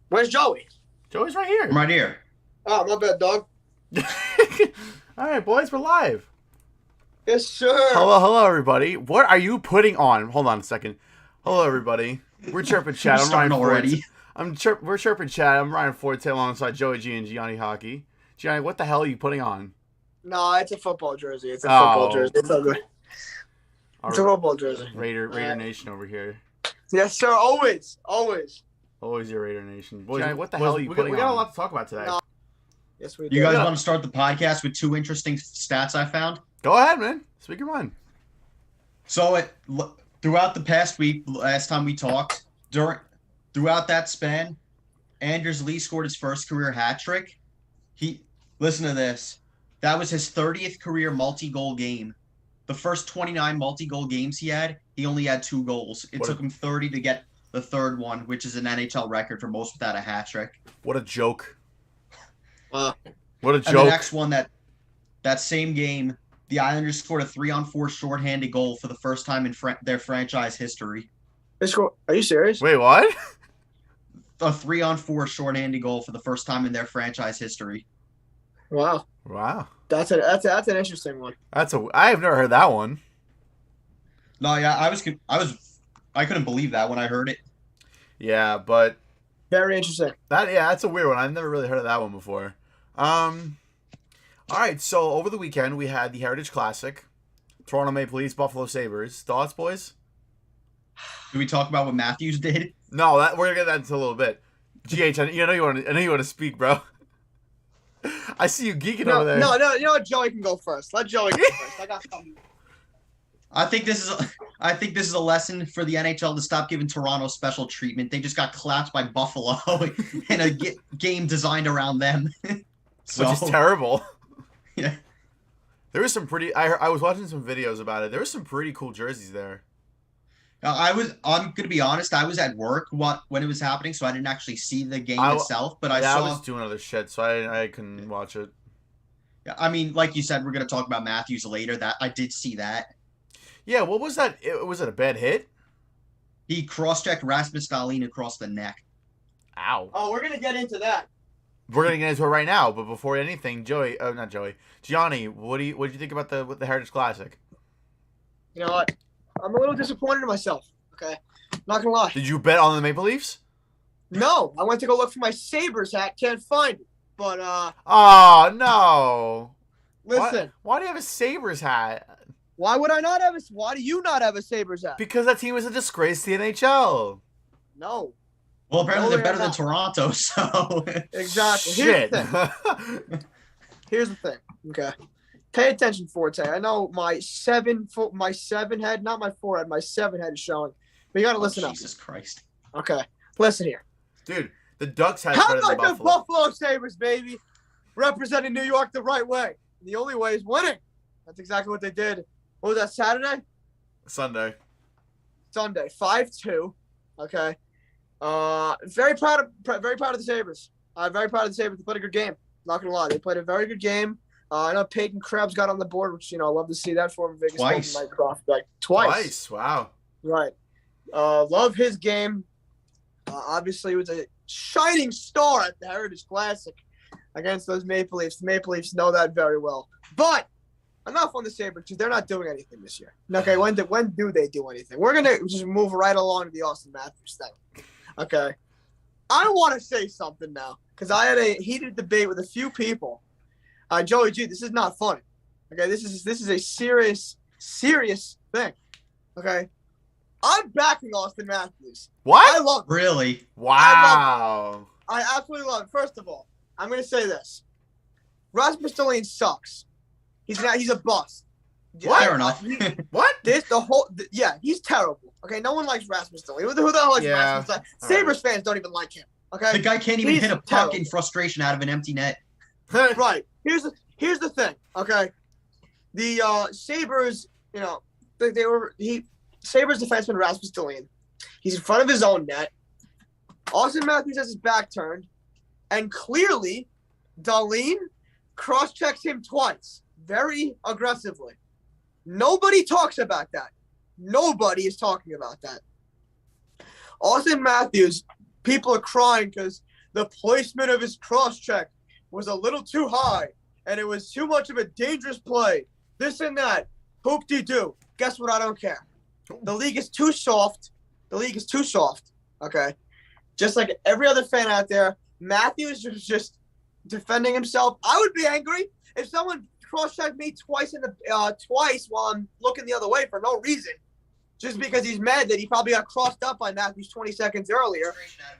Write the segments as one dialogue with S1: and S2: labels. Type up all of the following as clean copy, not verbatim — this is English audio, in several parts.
S1: Where's Joey?
S2: Joey's right here.
S3: I'm right here.
S1: Oh, my bad, dog.
S2: All right, boys, we're live.
S1: Yes, sir.
S2: Hello, everybody. What are you putting on? Hold on a second. Hello, everybody. We're Chirp Chat. I'm Ryan
S3: already.
S2: We're Chirp Chat. I'm Ryan Forte alongside Joey G and Gianni Hockey. Gianni, what the hell are you putting on?
S1: No, it's a football jersey. It's a football jersey. It's all good. It's a football jersey.
S2: Raider Nation over here.
S1: Yes, sir. Always.
S2: Always your Raider Nation. Boys, Gianni, what the hell are you putting on? We got a lot to talk about today.
S1: No. Yes, we do.
S3: You guys want to start the podcast with two interesting stats I found?
S2: Go ahead, man. Speak your mind.
S3: So throughout the past week, last time we talked, throughout that span, Anders Lee scored his first career hat trick. Listen to this. That was his 30th career multi-goal game. The first 29 multi-goal games he only had 2 goals. It took him 30 to get the third one, which is an NHL record for most without a hat trick.
S2: What a joke.
S3: What
S2: a joke.
S3: And the next one, that same game, the Islanders scored a 3-on-4 shorthanded goal for the first time in their franchise history.
S1: Are you serious?
S2: Wait, what?
S3: A 3-on-4 shorthanded goal for the first time in their franchise history.
S1: Wow. That's an interesting one.
S2: I have never heard that one.
S3: No, yeah, I couldn't believe that when I heard it.
S2: Yeah, but
S1: very interesting.
S2: That's a weird one. I've never really heard of that one before. All right, so over the weekend we had the Heritage Classic, Toronto Maple Leafs, Buffalo Sabres. Thoughts, boys?
S3: Did we talk about what Matthews did?
S2: No, we're gonna get that in a little bit. GH, I know you want to speak, bro. I see you geeking over there.
S1: No. You know what? Joey can go first. Let Joey go first. I got something.
S3: I think this is a lesson for the NHL to stop giving Toronto special treatment. They just got collapsed by Buffalo in a game designed around them.
S2: Which is terrible.
S3: Yeah.
S2: There was some pretty. I was watching some videos about it. There was some pretty cool jerseys there.
S3: I'm gonna be honest. I was at work when it was happening, so I didn't actually see the game itself. But I
S2: was doing other shit, so I couldn't watch it.
S3: Yeah, I mean, like you said, we're gonna talk about Matthews later. That I did see that.
S2: Yeah, what was that? Was it a bad hit?
S3: He cross-checked Rasmus Dahlin across the neck.
S2: Ow.
S1: Oh, we're gonna get into that.
S2: We're gonna get into it right now, but before anything, Gianni, what did you think about the Heritage Classic?
S1: You know what? I'm a little disappointed in myself. Okay, not gonna lie.
S2: Did you bet on the Maple Leafs?
S1: No, I went to go look for my Sabres hat, can't find it. But
S2: oh no!
S1: Listen,
S2: why do you have a Sabres hat?
S1: Why would I not have Why do you not have a Sabres hat?
S2: Because that team is a disgrace to the NHL.
S1: No.
S3: Well, apparently they're better than Toronto, so
S1: exactly.
S2: Shit.
S1: Here's the thing. Okay. Pay attention, Forte. I know my 7 head, not my 4 head, my 7 head is showing. But you gotta listen up.
S3: Jesus Christ.
S1: Okay. Listen here.
S2: Dude, the Ducks had
S1: How
S2: better than
S1: about
S2: Buffalo.
S1: the Buffalo Sabres, baby? Representing New York the right way. The only way is winning. That's exactly what they did. What was that, Saturday?
S2: Sunday.
S1: 5-2. Okay. Very proud of the Sabres. Very proud of the Sabres. They played a good game. Not gonna lie, they played a very good game. I know Peyton Krebs got on the board, which I love to see that for him. Vegas
S3: Twice.
S1: Mike Prospect. Twice.
S2: Wow.
S1: Right. Love his game. Obviously, it was a shining star at the Heritage Classic against those Maple Leafs. The Maple Leafs know that very well. But enough on the Sabres because they're not doing anything this year. Okay, when do they do anything? We're going to just move right along to the Auston Mathews thing. Okay. I want to say something now because I had a heated debate with a few people. Joey G, this is not funny. Okay, this is a serious thing. Okay. I'm backing Auston Mathews.
S2: What?
S1: I love it.
S3: Really?
S2: Wow.
S1: I absolutely love it. First of all, I'm going to say this. Rasmus Dahlin sucks. He's a bust.
S3: Fair enough.
S2: What?
S1: He's terrible. Okay, no one likes Rasmus Dahlin. Who the hell likes Rasmus Dahlin? Sabres fans don't even like him. Okay,
S3: the guy can't even hit a puck in frustration out of an empty net.
S1: Right. Here's the thing. Okay, the Sabres, Sabres defenseman Rasmus Dahlin. He's in front of his own net. Auston Mathews has his back turned, and clearly, Dahlin cross-checks him twice, very aggressively. Nobody talks about that. Nobody is talking about that. Auston Mathews, people are crying because the placement of his cross-check was a little too high, and it was too much of a dangerous play. This and that. Hoop-de-doo. Guess what? I don't care. The league is too soft. The league is too soft, okay? Just like every other fan out there, Matthews was just defending himself. I would be angry if someone cross-checked me twice while I'm looking the other way for no reason, just because he's mad that he probably got crossed up by Matthews 20 seconds earlier,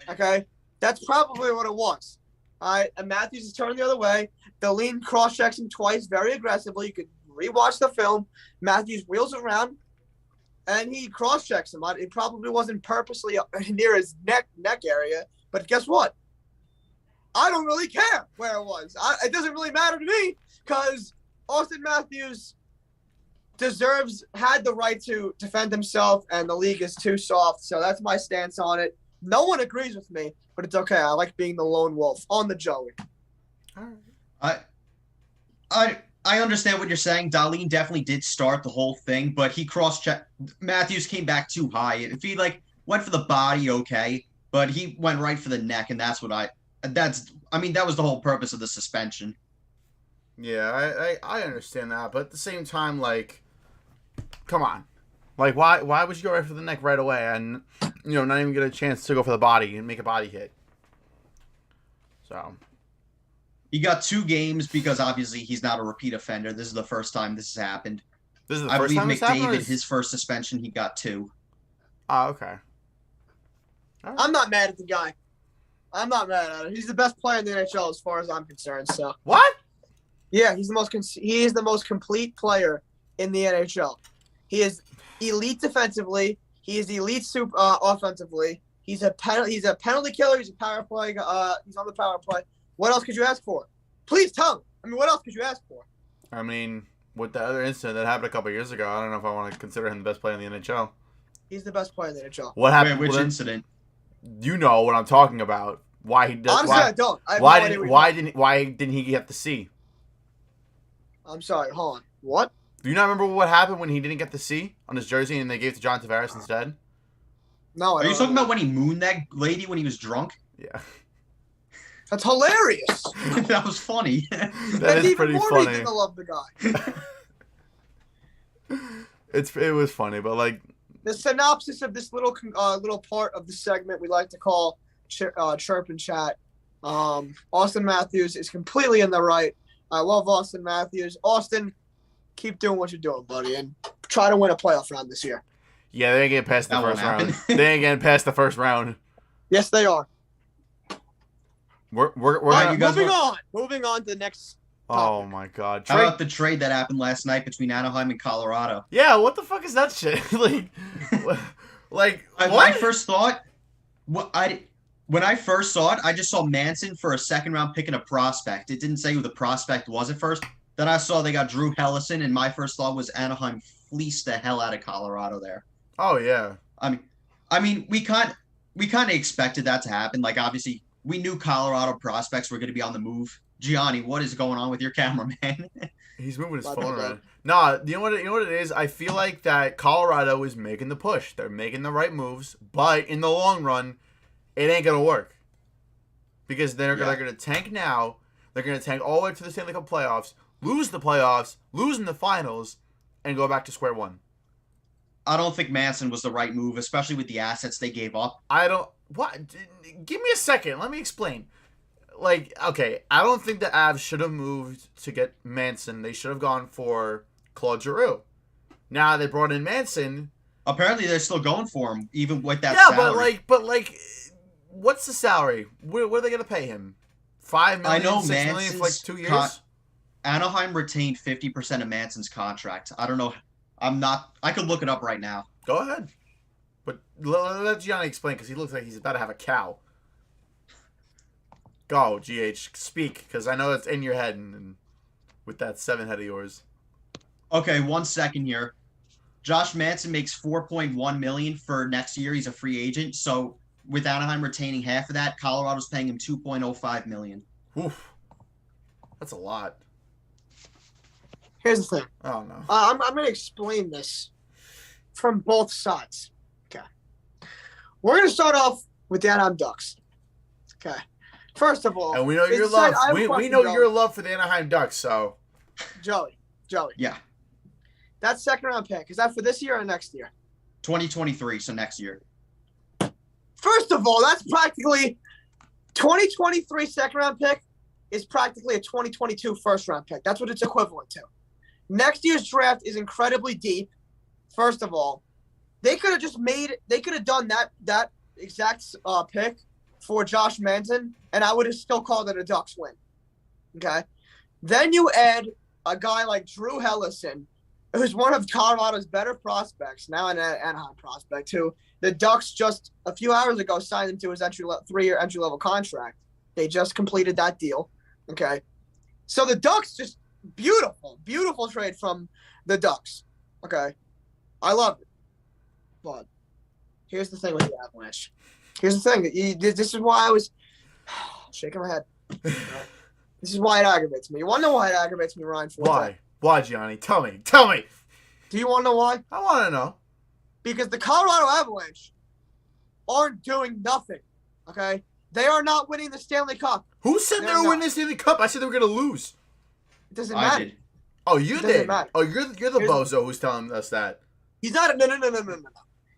S1: okay? That's probably what it was. All right, and Matthews is turning the other way. Deline cross-checks him twice very aggressively. You could rewatch the film. Matthews wheels around, and he cross-checks him. It probably wasn't purposely near his neck area, but guess what? I don't really care where it was. It doesn't really matter to me because Auston Mathews had the right to defend himself, and the league is too soft. So that's my stance on it. No one agrees with me, but it's okay. I like being the lone wolf on the Joey.
S3: All right. I understand what you're saying. Deline definitely did start the whole thing, but he cross-checked. Matthews came back too high. If he went for the body, okay, but he went right for the neck, and that was the whole purpose of the suspension.
S2: Yeah, I understand that, but at the same time, come on. Why would you go right for the neck right away and, not even get a chance to go for the body and make a body hit? So.
S3: He got 2 games because obviously he's not a repeat offender. This is the first time this has happened.
S2: This is the first time this happened?
S3: I believe McDavid, his first suspension, he got 2.
S2: Oh, okay.
S1: Right. I'm not mad at the guy. I'm not mad at him. He's the best player in the NHL as far as I'm concerned. So.
S2: What?
S1: Yeah, he is the most complete player in the NHL. He is elite defensively. He is elite offensively. He's a penalty killer. He's a power play. He's on the power play. What else could you ask for? Please tell me. I mean, what else could you ask for?
S2: I mean, with the other incident that happened a couple of years ago, I don't know if I want to consider him the best player in the NHL.
S1: He's the best player in the NHL.
S2: What happened?
S3: Which incident?
S2: You know what I'm talking about. Why he does?
S1: Honestly, I don't.
S2: Why didn't he get the C?
S1: I'm sorry. Hold on. What?
S2: Do you not remember what happened when he didn't get the C on his jersey and they gave it to John Tavares instead?
S1: No.
S3: Are you talking about when he mooned that lady when he was drunk?
S2: Yeah.
S1: That's hilarious.
S3: That was funny.
S2: That's
S1: even
S2: pretty
S1: more
S2: funny.
S1: reason to love the guy.
S2: It was funny, but
S1: the synopsis of this little part of the segment we like to call Chirp and Chat. Auston Mathews is completely in the right. I love Auston Mathews. Auston, keep doing what you're doing, buddy, and try to win a playoff round this year.
S2: Yeah, they ain't getting past the first round. They ain't getting past the first round.
S1: Yes, they are.
S2: We're
S1: Moving on to the next
S2: topic. Oh my God!
S3: How about the trade that happened last night between Anaheim and Colorado?
S2: Yeah, what the fuck is that shit?
S3: My first thought, when I first saw it, I just saw Manson for a second round pick and a prospect. It didn't say who the prospect was at first. Then I saw they got Drew Helleson, and my first thought was Anaheim fleeced the hell out of Colorado there.
S2: Oh yeah.
S3: I mean, we kind of expected that to happen. Obviously, we knew Colorado prospects were going to be on the move. Gianni, what is going on with your cameraman?
S2: He's moving his phone around. Nah, you know what it is? I feel like that Colorado is making the push. They're making the right moves, but in the long run, it ain't gonna work. Because they're gonna tank now. They're gonna tank all the way to the Stanley Cup playoffs, lose the playoffs, lose in the finals, and go back to square one.
S3: I don't think Manson was the right move, especially with the assets they gave up.
S2: What? Give me a second. Let me explain. Okay, I don't think the Avs should have moved to get Manson. They should have gone for Claude Giroux. Now they brought in Manson.
S3: Apparently, they're still going for him, even with that salary.
S2: but what's the salary? What are they going to pay him? $5 million,
S3: I know
S2: $6 million for 2 years?
S3: Anaheim retained 50% of Manson's contract. I don't know. I could look it up right now.
S2: Go ahead. But let Gianni explain, because he looks like he's about to have a cow. Go, GH. Speak, because I know it's in your head and with that 7 head of yours.
S3: Okay, 1 second here. Josh Manson makes $4.1 million for next year. He's a free agent. So with Anaheim retaining half of that, Colorado's paying him $2.05 million.
S2: Oof. That's a lot.
S1: Here's the thing.
S2: Oh, no.
S1: I'm going to explain this from both sides. Okay. We're going to start off with the Anaheim Ducks. Okay. First of all,
S2: and we know your love. We know your love for the Anaheim Ducks. So,
S1: Joey.
S3: Yeah.
S1: That second round pick, is that for this year or next year?
S3: 2023, so next year.
S1: First of all, that's practically 2023 second round pick is practically a 2022 first round pick. That's what it's equivalent to. Next year's draft is incredibly deep. First of all, they could have done that exact pick for Josh Manson, and I would have still called it a Ducks win. Okay? Then you add a guy like Drew Hellison, who's one of Colorado's better prospects, now an Anaheim prospect, who the Ducks just a few hours ago signed him to his 3-year entry-level contract. They just completed that deal. Okay? So the Ducks just beautiful trade from the Ducks. Okay? I love it. But here's the thing with the Avalanche. Here's the thing. This is why I was shaking my head. This is why it aggravates me. You want to know why it aggravates me, Ryan?
S2: Why? Why, Gianni? Tell me.
S1: Do you want to know why?
S2: I want to know.
S1: Because the Colorado Avalanche aren't doing nothing. Okay? They are not winning the Stanley Cup.
S2: Who said they were winning the Stanley Cup? I said they were going to lose.
S1: It doesn't matter.
S3: I did.
S2: Oh, you did?
S1: Matter.
S2: Oh, you're the bozo who's telling us that.
S1: He's not no.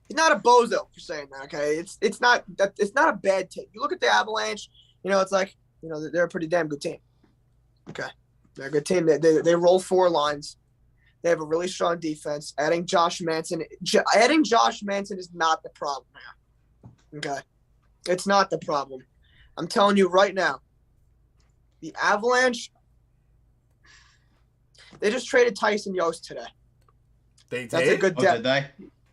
S1: He's not a bozo for saying that, okay? It's not a bad take. You look at the Avalanche, it's like, they're a pretty damn good team. Okay. They're a good team. They roll 4 lines. They have a really strong defense. Adding Josh Manson is not the problem here. Okay. It's not the problem. I'm telling you right now, the Avalanche, they just traded Tyson Yost today.
S2: They did?
S1: That's a good
S3: did they?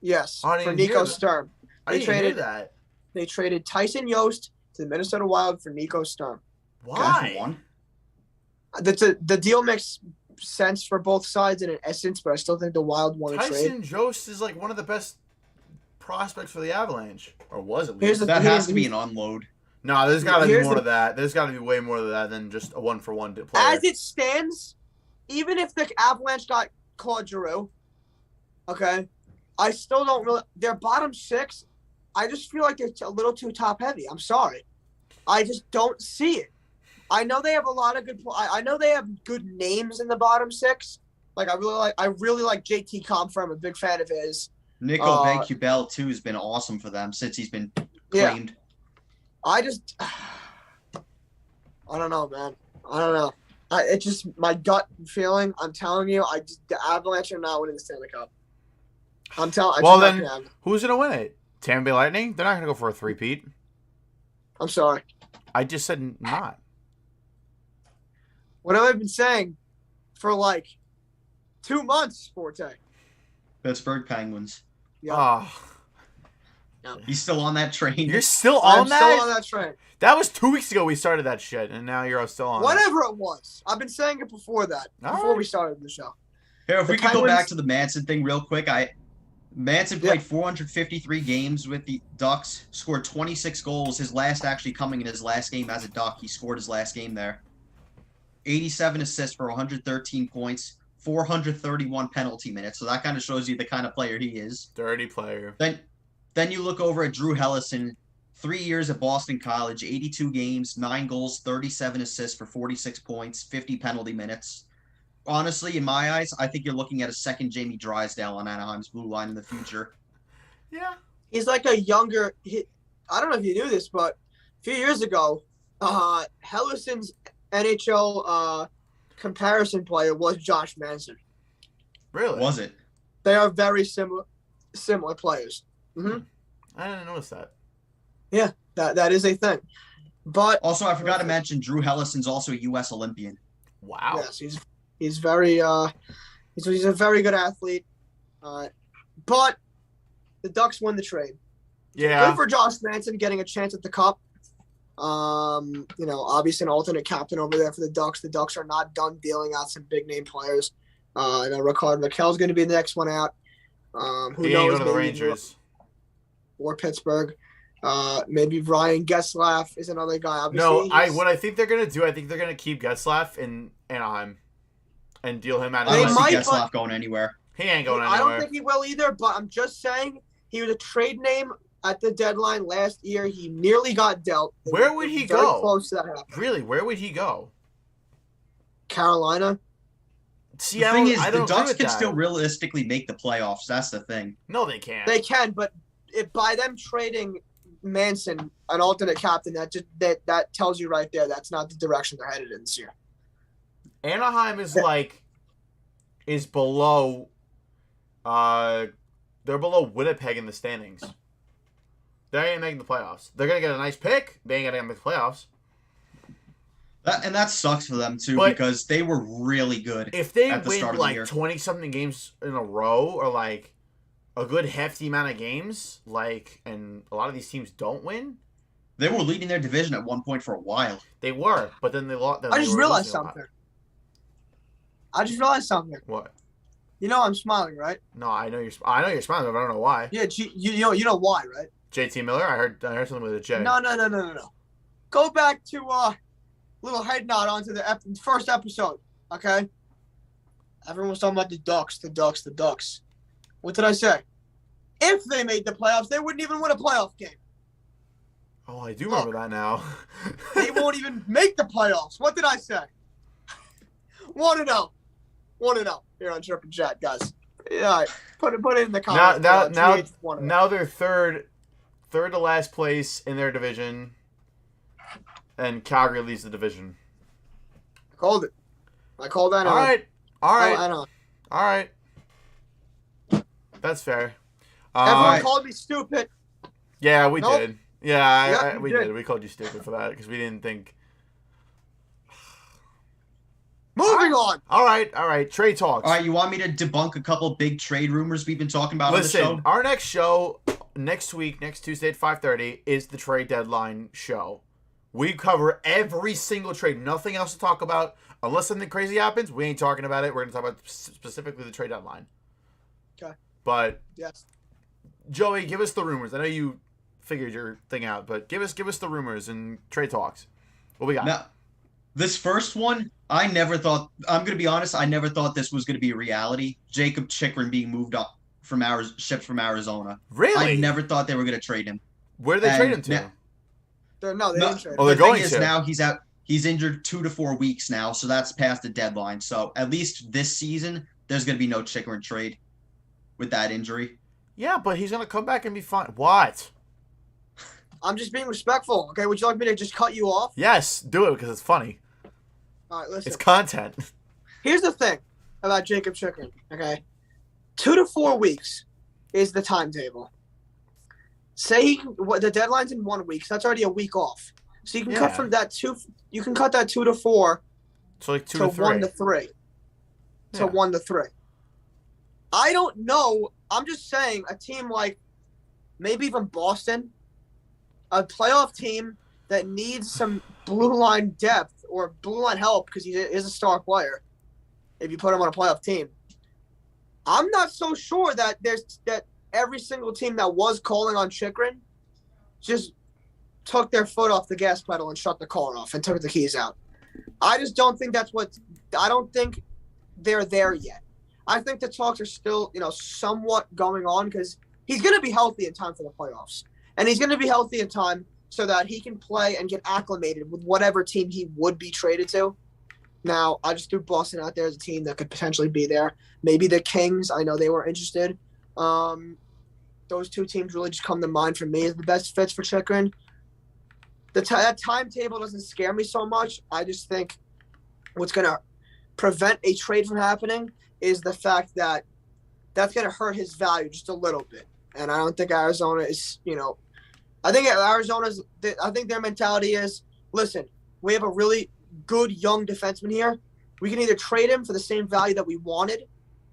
S1: Yes, for Nico Sturm.
S2: I didn't hear that.
S1: They traded Tyson Yost to the Minnesota Wild for Nico Sturm.
S2: Why?
S1: The deal makes sense for both sides in an essence, but I still think the Wild won a trade.
S2: Tyson Yost is like one of the best prospects for the Avalanche, or was at least.
S3: That has to be an unload.
S2: No, there's got to be more to that. There's got to be way more to that than just a 1-for-1 player.
S1: As it stands, even if the Avalanche got Claude Giroux, okay, I still don't really. Their bottom 6, I just feel like they're a little too top heavy. I'm sorry, I just don't see it. I know they have a lot of good. I know they have good names in the bottom 6. Like I really like JT Compher. I'm a big fan of his.
S3: Nico Vancubel too has been awesome for them since he's been claimed.
S1: Yeah. I don't know, man. I don't know. It's just my gut feeling. I'm telling you, the Avalanche are not winning the Stanley Cup.
S2: Well, then, who's going to win it? Tampa Bay Lightning? They're not going to go for a 3-peat.
S1: I'm sorry.
S2: I just said not.
S1: What have I been saying for like 2 months, Forte?
S3: Pittsburgh Penguins.
S1: Yeah.
S2: Oh.
S1: No.
S3: He's still on that train.
S2: You're still on that?
S1: I'm still on that train.
S2: That was 2 weeks ago we started that shit, and now you're still on
S1: Whatever it was. I've been saying it before that. Before we started the show.
S3: Here, if we could go back to the Manson thing real quick. Manson played 453 games with the Ducks, scored 26 goals. His last actually coming in his last game as a Duck. He scored his last game there. 87 assists for 113 points, 431 penalty minutes. So that kind of shows you the kind of player he is.
S2: Dirty player.
S3: Then you look over at Drew Hellison, 3 years at Boston College, 82 games, 9 goals, 37 assists for 46 points, 50 penalty minutes. Honestly, in my eyes, I think you're looking at a second Jamie Drysdale on Anaheim's blue line in the future.
S1: Yeah. He's like a younger I don't know if you knew this, but a few years ago, Hellison's NHL comparison player was Josh Manson.
S2: Really?
S3: Was it?
S1: They are very similar players. Mm-hmm.
S2: I didn't notice that.
S1: Yeah, that is a thing. But
S3: also, I forgot to mention Drew Hellison's also a U.S. Olympian.
S2: Wow.
S1: Yes, he's very he's a very good athlete. But the Ducks won the trade.
S2: Yeah.
S1: Good for Josh Manson getting a chance at the Cup. Obviously an alternate captain over there for the Ducks. The Ducks are not done dealing out some big name players. Rickard Rakell's going to be the next one out. Who
S2: he
S1: knows?
S2: Ain't go to the Rangers
S1: or Pittsburgh. Maybe Ryan Getzlaf is another guy. Obviously,
S2: what I think they're going to do, I think they're going to keep Getzlaf in Anaheim and deal him out.
S3: I don't see Getzlaf going anywhere.
S2: He ain't going anywhere.
S1: I don't think he will either, but I'm just saying he was a trade name at the deadline last year. He nearly got dealt.
S2: Where would he
S1: very
S2: go?
S1: Close to that happening.
S2: Really, where would he go?
S1: Carolina.
S2: See,
S3: The thing is,
S2: I
S3: the
S2: don't
S3: Ducks
S2: agree with
S3: can
S2: that.
S3: still realistically make the playoffs. That's the thing.
S2: No, they can't.
S1: They can, but by them trading Manson, an alternate captain, that tells you right there that's not the direction they're headed in this year.
S2: Anaheim is below. They're below Winnipeg in the standings. They ain't making the playoffs. They're gonna get a nice pick. They ain't gonna make the playoffs.
S3: That sucks for them too,
S2: But
S3: because they were really good.
S2: If they
S3: at the start
S2: win
S3: of the
S2: like
S3: year.
S2: 20-something games in a row, or like a good hefty amount of games, and a lot of these teams don't win.
S3: They were leading their division at one point for a while.
S2: They were, but then they lost.
S1: I just realized something.
S2: What?
S1: You know I'm smiling, right?
S2: No, I know you're smiling, but I don't know why.
S1: Yeah, you know why, right?
S2: JT Miller, I heard something with a J.
S1: No. Go back to little head nod onto the first episode, okay? Everyone was talking about the Ducks. What did I say? If they made the playoffs, they wouldn't even win a playoff game.
S2: Oh, I do remember that now.
S1: They won't even make the playoffs. What did I say? 1-0. 1-0 here on Chirp and Chat, guys. Yeah, put it in the comments.
S2: Now they're third to last place in their division, and Calgary leads the division.
S1: I called it. I called that.
S2: All right.
S1: All
S2: right. That's fair.
S1: Everyone called me stupid.
S2: Yeah, we did. Yeah,
S1: Yep,
S2: we did. We called you stupid for that because we didn't think.
S1: Moving on.
S2: All right. Trade talks.
S3: All right, you want me to debunk a couple big trade rumors we've been talking about
S2: Listen,
S3: on the show?
S2: our next show next week, next Tuesday at 5:30, is the trade deadline show. We cover every single trade. Nothing else to talk about. Unless something crazy happens, we ain't talking about it. We're going to talk about specifically the trade deadline.
S1: Okay.
S2: But
S1: yes,
S2: Joey, give us the rumors. I know you figured your thing out, but give us the rumors and trade talks. What we got?
S3: Now, this first one, I never thought. I'm going to be honest. I never thought this was going to be a reality. Jacob Chikrin being moved up shipped from Arizona.
S2: Really?
S3: I never thought they were going to trade him.
S2: Where did they trade him to?
S1: they didn't trade.
S2: Oh, they're
S3: the thing
S2: going
S3: is
S2: to.
S3: now he's out. He's injured 2 to 4 weeks now, so that's past the deadline. So at least this season, there's going to be no Chikrin trade with that injury.
S2: Yeah, but he's going to come back and be fine. What?
S1: I'm just being respectful. Okay, would you like me to just cut you off?
S2: Yes, do it because it's funny.
S1: All right, listen.
S2: It's content.
S1: Here's the thing about Jacob Chikrin. Okay, 2 to 4 weeks is the timetable. Say the deadline's in 1 week, so that's already a week off. So you can cut from that 2. You can cut that 2 to 4.
S2: So like 2 to 3.
S1: 1 to 3. To 1 to 3. I don't know. I'm just saying a team like maybe even Boston, a playoff team that needs some blue line depth or blue line help because he is a star player. If you put him on a playoff team, I'm not so sure that every single team that was calling on Chikrin just took their foot off the gas pedal and shut the car off and took the keys out. I just don't think I don't think they're there yet. I think the talks are still, somewhat going on because he's going to be healthy in time for the playoffs. And he's going to be healthy in time so that he can play and get acclimated with whatever team he would be traded to. Now, I just threw Boston out there as a team that could potentially be there. Maybe the Kings. I know they were interested. Those two teams really just come to mind for me as the best fits for Chikrin. That timetable doesn't scare me so much. I just think what's going to prevent a trade from happening is the fact that that's going to hurt his value just a little bit. And I don't think Arizona is, I think their mentality is, listen, we have a really good young defenseman here. We can either trade him for the same value that we wanted,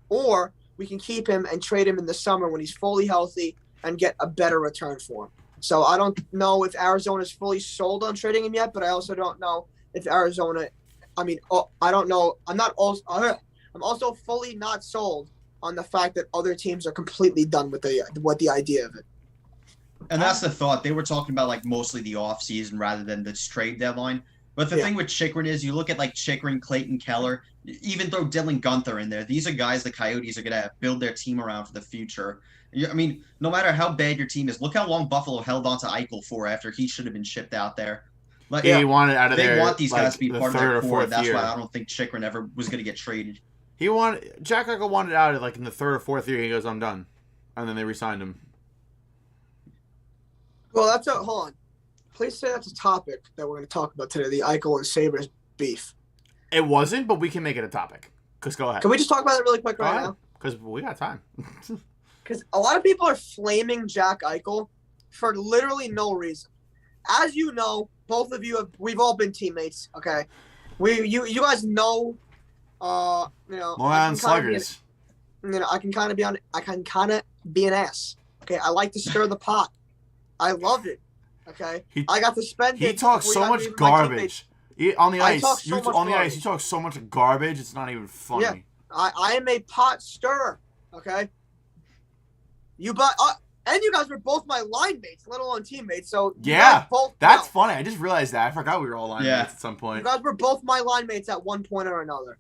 S1: or we can keep him and trade him in the summer when he's fully healthy and get a better return for him. So I don't know if Arizona is fully sold on trading him yet, but I also don't know if Arizona – I don't know. I'm also fully not sold on the fact that other teams are completely done with the idea of it.
S3: And that's the thought. They were talking about mostly the offseason rather than this trade deadline. But the thing with Chychrun is you look at like Chychrun, Clayton Keller, even throw Dylan Gunther in there. These are guys the Coyotes are going to build their team around for the future. I mean, no matter how bad your team is, look how long Buffalo held on to Eichel for after he should have been shipped out there. Like,
S2: he wanted out of there.
S3: They want these guys to be
S2: the
S3: part of their core. That's
S2: year.
S3: why I don't think Chychrun ever was going to get traded.
S2: Jack Eichel wanted out of, like, in the third or fourth year. He goes, I'm done. And then they re-signed him.
S1: Well, hold on. Please say that's a topic that we're going to talk about today, the Eichel and Sabres beef.
S2: It wasn't, but we can make it a topic. Because go ahead.
S1: Can we just talk about it really quick right now?
S2: Because we got time.
S1: Because a lot of people are flaming Jack Eichel for literally no reason. As you know, both of you we've all been teammates, okay? You guys know,
S2: Long Island Sluggers.
S1: I can kind of be an ass. Okay, I like to stir the pot. I loved it. Okay, I got to spend.
S2: He talks so much garbage on the ice. You talk so much garbage. It's not even funny.
S1: Yeah, I am a pot stirrer. Okay, and you guys were both my line mates, let alone teammates. So
S2: yeah, that's funny. I just realized that. I forgot we were all line mates at some point.
S1: You guys were both my line mates at one point or another.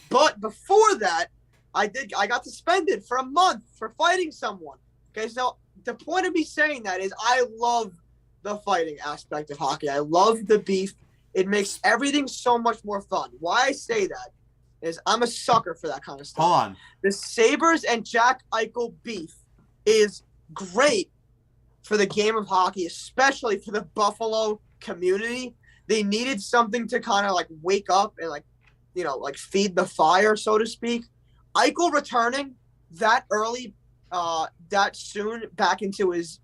S1: But before that, I got suspended for a month for fighting someone. Okay, so the point of me saying that is I love the fighting aspect of hockey. I love the beef. It makes everything so much more fun. Why I say that is I'm a sucker for that kind of stuff.
S2: Hold on.
S1: The Sabres and Jack Eichel beef is great for the game of hockey, especially for the Buffalo community. They needed something to kind of like wake up and like feed the fire, so to speak. Eichel returning that early, that soon back into his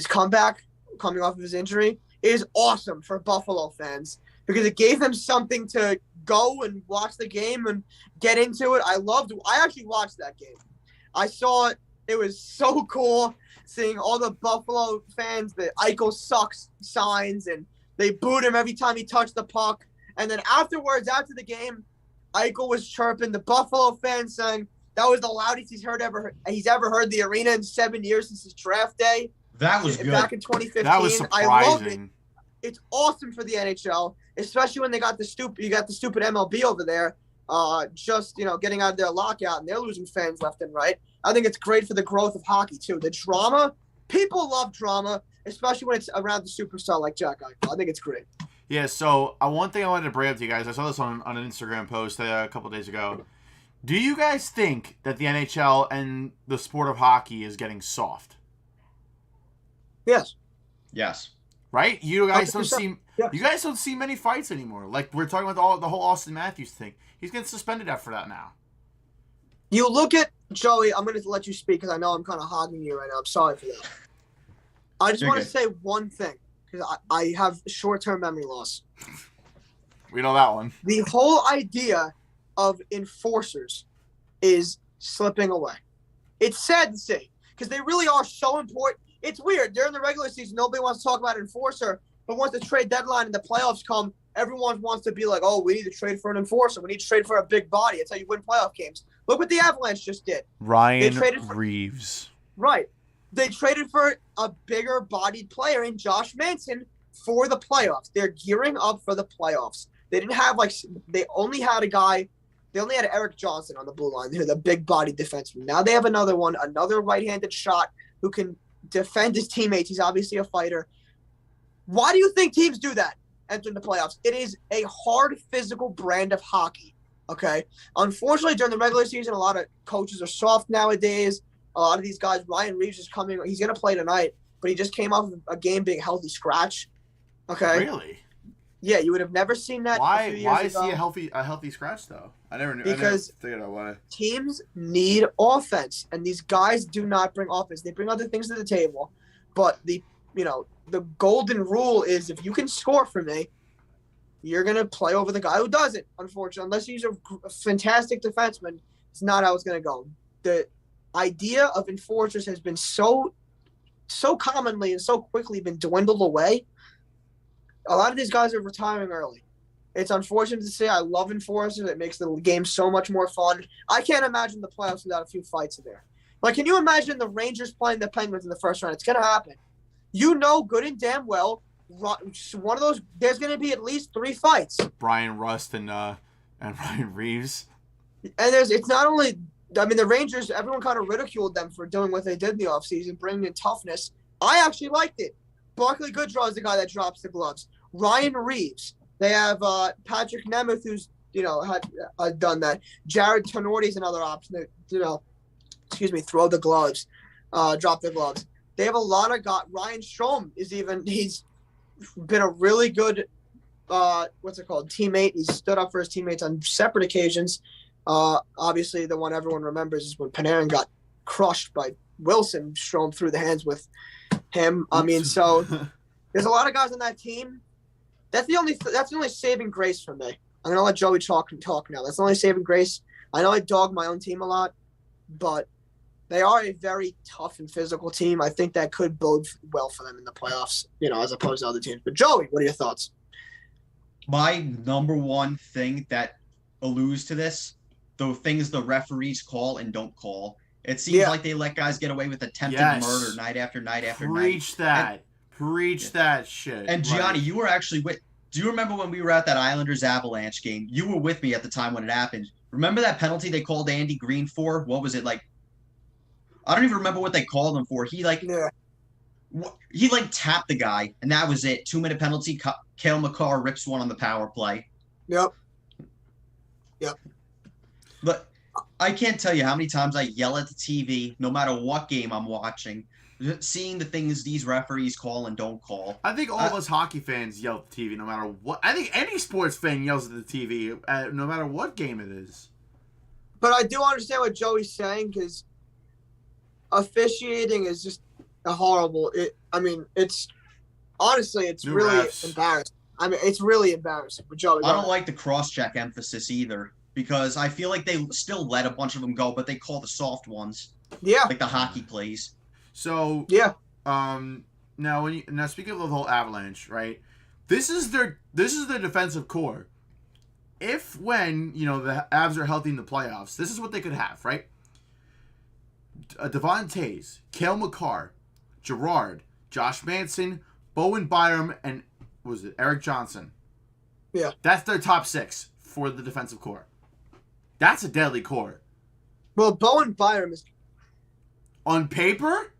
S1: comeback coming off of his injury is awesome for Buffalo fans because it gave them something to go and watch the game and get into it. I actually watched that game. I saw it. It was so cool seeing all the Buffalo fans, the Eichel sucks signs, and they booed him every time he touched the puck. And then afterwards, after the game, Eichel was chirping. The Buffalo fans saying that was the loudest he's ever heard the arena in 7 years since his draft day.
S3: That was good.
S1: Back in 2015.
S2: That was surprising.
S1: I loved it. It's awesome for the NHL, especially when you got the stupid MLB over there, getting out of their lockout and they're losing fans left and right. I think it's great for the growth of hockey too. The drama, people love drama, especially when it's around the superstar like Jack Eichel. I think it's great.
S2: Yeah, so one thing I wanted to bring up to you guys, I saw this on an Instagram post a couple of days ago. Do you guys think that the NHL and the sport of hockey is getting soft?
S1: Yes.
S3: Yes.
S2: Right? You guys don't see
S1: yes.
S2: You guys don't see many fights anymore. Like we're talking about the whole Auston Mathews thing. He's getting suspended after that now.
S1: You look at Joey. I'm going to let you speak because I know I'm kind of hogging you right now. I'm sorry for that. I just want to say one thing because I have short-term memory loss.
S2: We know that one.
S1: The whole idea of enforcers is slipping away. It's sad to say because they really are so important. It's weird. During the regular season, nobody wants to talk about enforcer, but once the trade deadline and the playoffs come, everyone wants to be like, oh, we need to trade for an enforcer. We need to trade for a big body. That's how you win playoff games. Look what the Avalanche just did.
S2: Ryan Reeves.
S1: Right. They traded for a bigger-bodied player in Josh Manson for the playoffs. They're gearing up for the playoffs. They didn't have, they only had Eric Johnson on the blue line, who's a big-bodied defenseman. Now they have another one, another right-handed shot who can defend his teammates. He's obviously a fighter. Why do you think teams do that entering the playoffs? It is a hard, physical brand of hockey, okay? Unfortunately, during the regular season, a lot of coaches are soft nowadays. A lot of these guys, Ryan Reeves is coming. He's going to play tonight, but he just came off of a game being a healthy scratch, okay?
S2: Really?
S1: Yeah, you would have never seen that
S2: Why
S1: a few years
S2: is
S1: ago.
S2: he a healthy scratch, though? I never figured out why.
S1: Teams need offense, and these guys do not bring offense. They bring other things to the table, but the golden rule is if you can score for me, you're going to play over the guy who doesn't, unfortunately. Unless he's a fantastic defenseman, it's not how it's going to go. The idea of enforcers has been so commonly and so quickly been dwindled away. A lot of these guys are retiring early. It's unfortunate to say. I love enforcers. It makes the game so much more fun. I can't imagine the playoffs without a few fights in there. Can you imagine the Rangers playing the Penguins in the first round? It's going to happen. You know good and damn well one of those. There's going to be at least 3 fights.
S2: Brian Rust and Ryan Reeves.
S1: And it's not only. I mean, the Rangers. Everyone kind of ridiculed them for doing what they did in the offseason, bringing in toughness. I actually liked it. Barclay Goodrow is the guy that drops the gloves. Ryan Reeves. They have Patrick Nemeth, who's had done that. Jared Tenorti's another option that throw the gloves, drop the gloves. They have a lot of guys. Ryan Strome he's been a really good teammate. He's stood up for his teammates on separate occasions. Obviously, the one everyone remembers is when Panarin got crushed by Wilson. Strome threw the hands with him. I mean, so there's a lot of guys on that team. That's the only saving grace for me. I'm gonna let Joey talk now. That's the only saving grace. I know I dog my own team a lot, but they are a very tough and physical team. I think that could bode well for them in the playoffs, as opposed to other teams. But Joey, what are your thoughts?
S3: My number one thing that alludes to this, the things the referees call and don't call. It seems like they let guys get away with attempted murder night after night after night.
S2: Preach that shit.
S3: And Gianni, you were actually with. Do you remember when we were at that Islanders Avalanche game? You were with me at the time when it happened. Remember that penalty they called Andy Green for? What was it like? I don't even remember what they called him for. He tapped the guy, and that was it. 2-minute penalty. Cale Makar rips one on the power play.
S1: Yep.
S3: But I can't tell you how many times I yell at the TV, no matter what game I'm watching, seeing the things these referees call and don't call.
S2: I think all of us hockey fans yell at the TV no matter what. I think any sports fan yells at the TV no matter what game it is.
S1: But I do understand what Joey's saying, because officiating is just a horrible. It's honestly, it's
S2: New
S1: really
S2: refs.
S1: embarrassing. I mean, it's really embarrassing for Joey.
S3: I don't like the cross-check emphasis either, because I feel like they still let a bunch of them go, but they call the soft ones.
S1: Yeah.
S3: Like the hockey plays.
S2: So
S1: yeah.
S2: Now speaking of the whole Avalanche, right? This is their defensive core. When the Avs are healthy in the playoffs, this is what they could have, right? Devon Toews, Cale Makar, Gerard, Josh Manson, Bowen Byram, and Eric Johnson.
S1: Yeah.
S2: That's their top 6 for the defensive core. That's a deadly core.
S1: Well, Bowen Byram is
S2: on paper.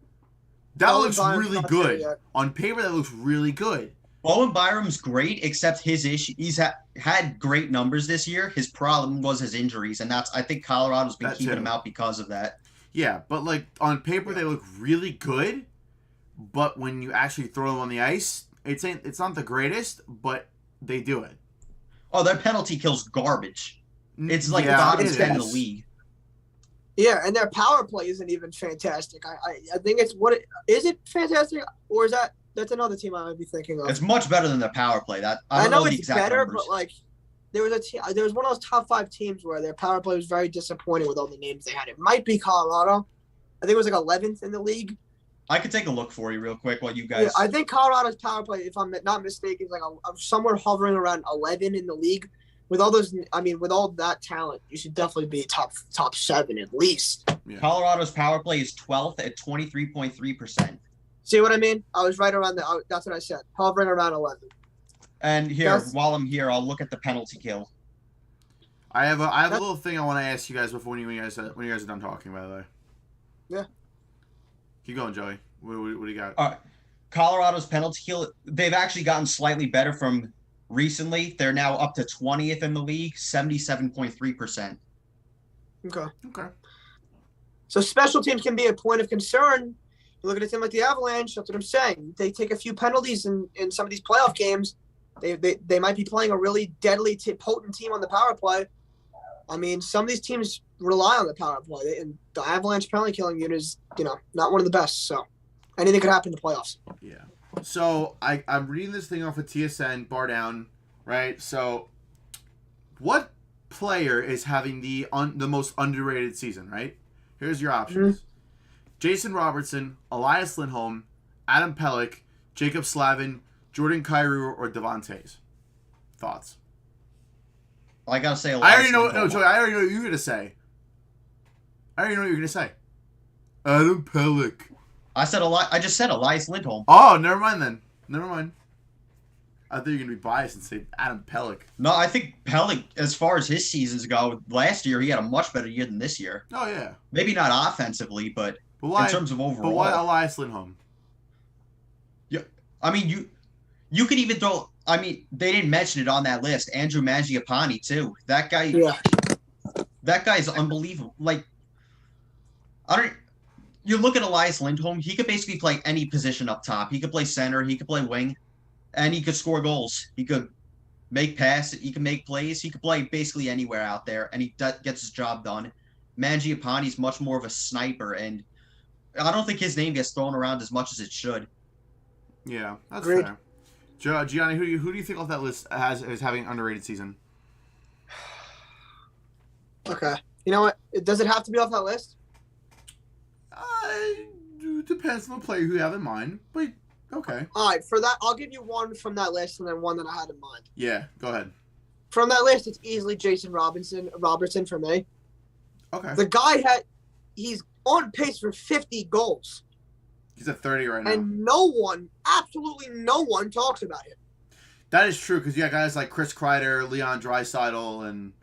S2: That looks really good. On paper, that looks really good.
S3: Bowen Byram's great, except his issue. He's had great numbers this year. His problem was his injuries, and I think Colorado's been keeping him out because of that.
S2: Yeah, but on paper they look really good, but when you actually throw them on the ice, it's not the greatest, but they do it.
S3: Oh, their penalty kill's garbage. It's like bottom 10 in the league.
S1: Yeah, and their power play isn't even fantastic. I think is it fantastic, or is that's another team I might be thinking of?
S3: It's much better than their power play. I
S1: know
S3: the
S1: it's
S3: exact
S1: better,
S3: numbers.
S1: but there was one of those top 5 teams where their power play was very disappointing with all the names they had. It might be Colorado. I think it was 11th in the league.
S3: I could take a look for you real quick while you guys.
S1: Yeah, I think Colorado's power play, if I'm not mistaken, is somewhere hovering around 11 in the league. With all that talent, you should definitely be top 7 at least.
S2: Yeah.
S3: Colorado's power play is 12th at 23.3%.
S1: See what I mean? I was right around that's what I said. Hovering around 11.
S3: And while I'm here, I'll look at the penalty kill.
S2: I have a little thing I want to ask you guys before when you guys are done talking. By the way.
S1: Yeah.
S2: Keep going, Joey. What do you got?
S3: All right. Colorado's penalty kill. They've actually gotten slightly better from recently. They're now up to 20th in the league, 77.3%.
S1: Okay. So special teams can be a point of concern. You look at a team like the Avalanche. That's what I'm saying. They take a few penalties in some of these playoff games. They might be playing a really deadly, potent team on the power play. I mean, some of these teams rely on the power play, and the Avalanche penalty killing unit is, not one of the best. So anything could happen in the playoffs.
S2: Yeah. So I'm reading this thing off of TSN, bar down, right? So what player is having the most underrated season, right? Here's your options. Mm-hmm. Jason Robertson, Elias Lindholm, Adam Pelech, Jacob Slavin, Jordan Kyrou, or Devon Toews. Thoughts?
S3: Well, I gotta say,
S2: I already know. No, Joey, I already know what you're gonna say. Adam Pelech.
S3: I just said Elias Lindholm.
S2: Oh, never mind then. Never mind. I thought you were going to be biased and say Adam Pelech.
S3: No, I think Pelech, as far as his seasons go, last year he had a much better year than this year.
S2: Oh, yeah.
S3: Maybe not offensively, but in terms of overall.
S2: But why Elias Lindholm?
S3: Yeah, I mean, you could even throw. I mean, they didn't mention it on that list. Andrew Mangiapane too. That guy.
S1: Yeah.
S3: That guy is unbelievable. Like, I don't. You look at Elias Lindholm. He could basically play any position up top. He could play center. He could play wing, and he could score goals. He could make passes. He could make plays. He could play basically anywhere out there, and he gets his job done. Mangiapane is much more of a sniper, and I don't think his name gets thrown around as much as it should.
S2: Yeah, that's
S1: Great.
S2: fair. Gianni, who do you think off that list is having an underrated season?
S1: Okay. You know what? Does it have to be off that list?
S2: Depends on the player you have in mind, but okay.
S1: All right. For that, I'll give you one from that list and then one that I had in mind.
S2: Yeah, go ahead.
S1: From that list, it's easily Jason Robertson for me.
S2: Okay.
S1: The guy he's on pace for 50 goals.
S2: He's at 30 right now.
S1: And absolutely no one talks about him.
S2: That is true, because you got guys like Chris Kreider, Leon Draisaitl, and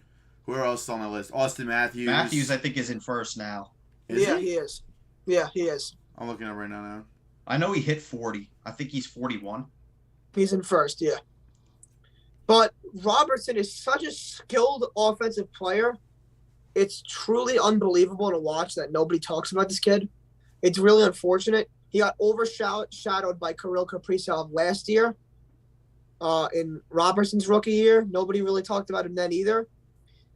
S2: who else is on the list? Auston Mathews.
S3: Matthews, I think, is in first now.
S2: Is
S1: he is. Yeah, he is.
S2: I'm looking up right now.
S3: I know he hit 40. I think he's 41.
S1: He's in first, yeah. But Robertson is such a skilled offensive player. It's truly unbelievable to watch that nobody talks about this kid. It's really unfortunate. He got overshadowed by Kirill Kaprizov last year in Robertson's rookie year. Nobody really talked about him then either.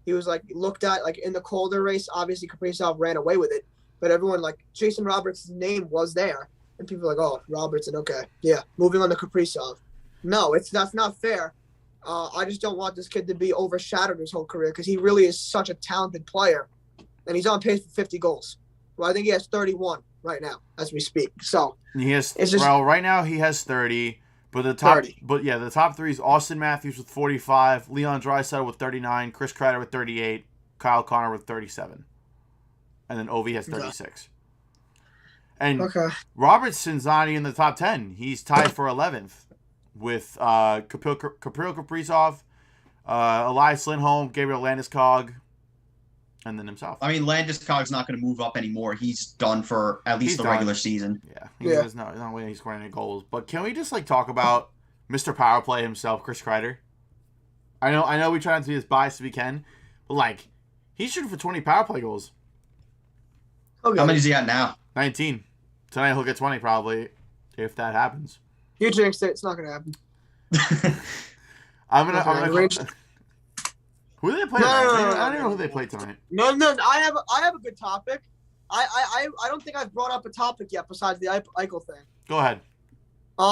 S1: He was looked at in the Calder race. Obviously, Kaprizov ran away with it. But everyone, Jason Robertson's name was there. And people were like, oh, Robertson, okay. Yeah, moving on to Kaprizov. No, that's not fair. I just don't want this kid to be overshadowed his whole career because he really is such a talented player. And he's on pace for 50 goals. Well, I think he has 31 right now as we speak. So
S2: right now he has 30. But the top three is Auston Matthews with 45, Leon Draisaitl with 39, Chris Kreider with 38, Kyle Connor with 37. And then Ovi has 36. And Robertson's not even in the top 10. He's tied for 11th with Kirill Kaprizov, Elias Lindholm, Gabriel Landeskog, and then himself.
S3: I mean, Landeskog's not going to move up anymore. He's done for at least the regular season.
S2: Yeah. There's no way he's scoring any goals. But can we just talk about Mr. Power Play himself, Chris Kreider? I know we try not to be as biased as we can, but he's shooting for 20 power play goals.
S1: Okay.
S3: How many is he at now?
S2: 19. Tonight he'll get 20 probably, if that happens.
S1: You jinxed it. It's not going to happen.
S2: I'm gonna. Who do they play? I don't even know who they play tonight.
S1: No. I have a good topic. I don't think I've brought up a topic yet besides the Eichel thing.
S2: Go ahead.
S1: We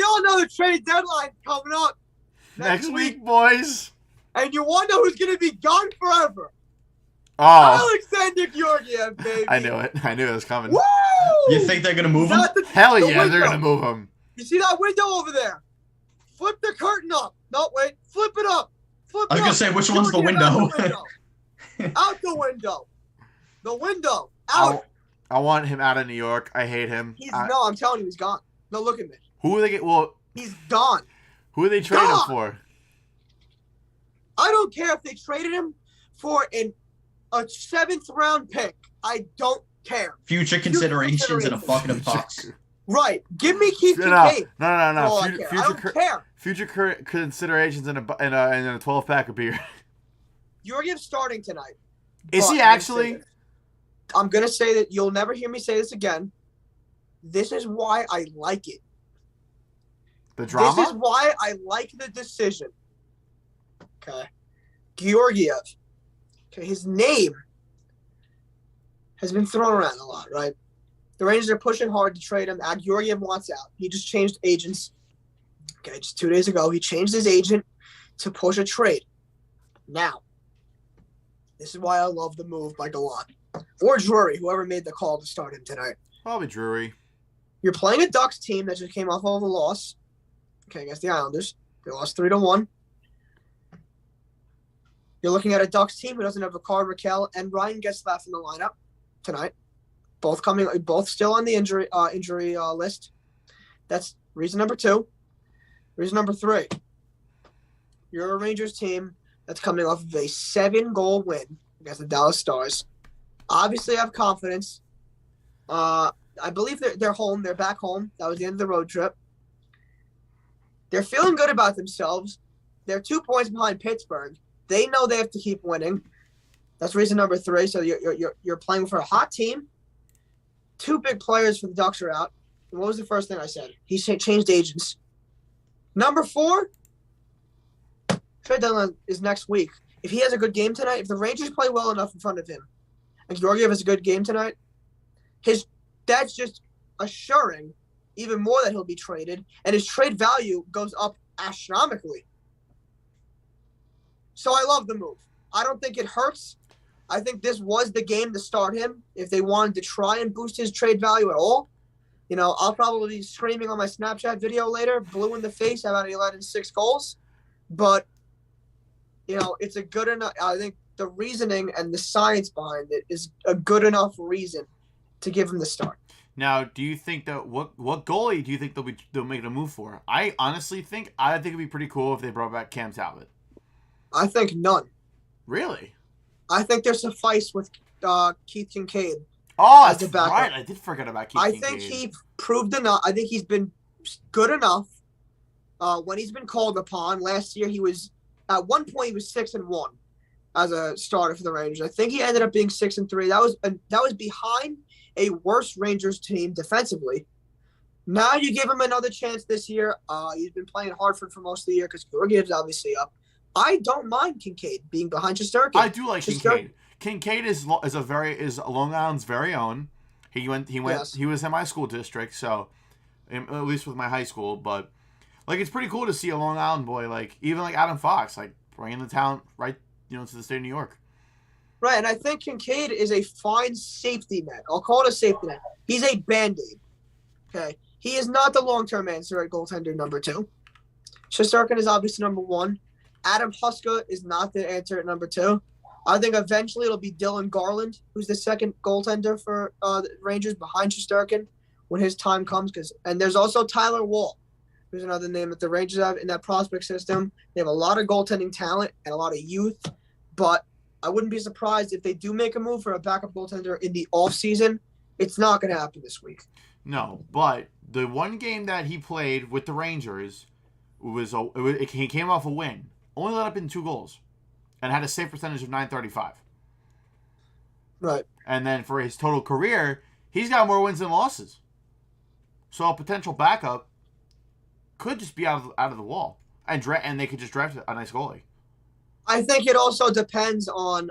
S1: all know the trade deadline's coming up
S2: next week, boys.
S1: And you wonder who's going to be gone forever.
S2: Oh.
S1: Alexander Georgiev, baby.
S2: I knew it. I knew it was coming.
S1: Woo!
S3: You think they're going to move him?
S2: Hell yeah, they're going to move him.
S1: You see that window over there? Flip the curtain up. No, wait. Flip it up.
S3: I was going to say, which one's the window?
S1: Out the window. The window. Out.
S2: I want him out of New York. I hate him.
S1: No, I'm telling you, he's gone. No, look at me.
S2: Who are they get? Well,
S1: he's gone.
S2: Who are they trading him for?
S1: I don't care if they traded him for a 7th round pick. I don't care.
S3: Future considerations and a bucket of pucks.
S1: Right. Give me Keith Kincaid.
S2: No.
S1: I don't care.
S2: Future considerations in a 12-pack of beer.
S1: Georgiev's starting tonight.
S2: Is he actually?
S1: I'm going to say that you'll never hear me say this again. This is why I like it.
S2: The drama?
S1: This is why I like the decision. Okay. Georgiev. Okay, his name has been thrown around a lot, right? The Rangers are pushing hard to trade him. Georgiev wants out. He just changed agents. Okay, just 2 days ago, he changed his agent to push a trade. Now, this is why I love the move by Gallant. Or Drury, whoever made the call to start him tonight.
S2: Probably Drury.
S1: You're playing a Ducks team that just came off of a loss. Okay, against the Islanders. They lost 3-1. You're looking at a Ducks team who doesn't have Ricard Raquel and Ryan Getzlaf in the lineup tonight. Both still on the injury list. That's reason number 2. Reason number 3. You're a Rangers team that's coming off of a 7-goal win against the Dallas Stars. Obviously, I have confidence. I believe they're home. They're back home. That was the end of the road trip. They're feeling good about themselves. They're 2 points behind Pittsburgh. They know they have to keep winning. That's reason number 3. So you're playing for a hot team. 2 big players for the Ducks are out. And what was the first thing I said? He changed agents. Number 4, trade deadline is next week. If he has a good game tonight, if the Rangers play well enough in front of him, and Georgiev has a good game tonight, that's just assuring even more that he'll be traded, and his trade value goes up astronomically. So I love the move. I don't think it hurts. I think this was the game to start him if they wanted to try and boost his trade value at all. I'll probably be screaming on my Snapchat video later, blue in the face, about he let in 6 goals. But, it's a good enough – I think the reasoning and the science behind it is a good enough reason to give him the start.
S2: Now, do you think that what goalie do you think they'll make a move for? I honestly think it'd be pretty cool if they brought back Cam Talbot.
S1: I think none.
S2: Really?
S1: I think they're suffice with Keith Kincaid.
S2: Oh, that's right. I did forget about Keith Kincaid.
S1: I think he proved enough. I think he's been good enough when he's been called upon. Last year, at one point he was 6-1 as a starter for the Rangers. I think he ended up being 6-3. That was behind a worse Rangers team defensively. Now you give him another chance this year. He's been playing Hartford for most of the year because Georgiev's obviously up. I don't mind Kincaid being behind Shesterkin.
S2: I do like Kincaid. Kincaid is Long Island's very own. He went. Yes. He was in my school district, so at least with my high school. But it's pretty cool to see a Long Island boy, even Adam Fox, bringing the talent right, to the state of New York.
S1: Right, and I think Kincaid is a fine safety net. I'll call it a safety net. He's a Band-Aid. Okay, he is not the long-term answer at goaltender number 2. Shesterkin is obviously number 1. Adam Huska is not the answer at number 2. I think eventually it'll be Dylan Garland, who's the second goaltender for the Rangers behind Shesterkin when his time comes. And there's also Tyler Wall, who's another name that the Rangers have in that prospect system. They have a lot of goaltending talent and a lot of youth, but I wouldn't be surprised if they do make a move for a backup goaltender in the offseason. It's not going to happen this week.
S2: No, but the one game that he played with the Rangers he came off a win. Only let up in 2 goals. And had a save percentage of .935.
S1: Right.
S2: And then for his total career, he's got more wins than losses. So a potential backup could just be out of the wall. And they could just draft a nice goalie.
S1: I think it also depends on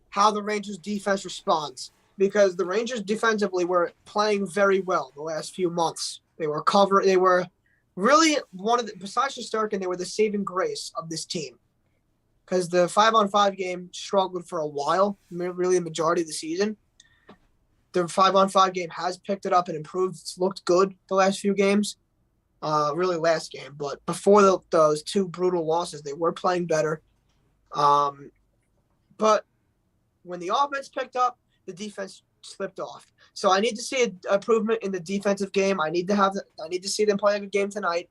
S1: how the Rangers defense responds. Because the Rangers defensively were playing very well the last few months. They were really besides Shesterkin, they were the saving grace of this team. Because the 5-on-5 game struggled for a while, really the majority of the season. The 5-on-5 game has picked it up and improved. It's looked good the last few games, really last game. But before those 2 brutal losses, they were playing better. But when the offense picked up, the defense slipped off. So I need to see an improvement in the defensive game. I need to see them play a good game tonight.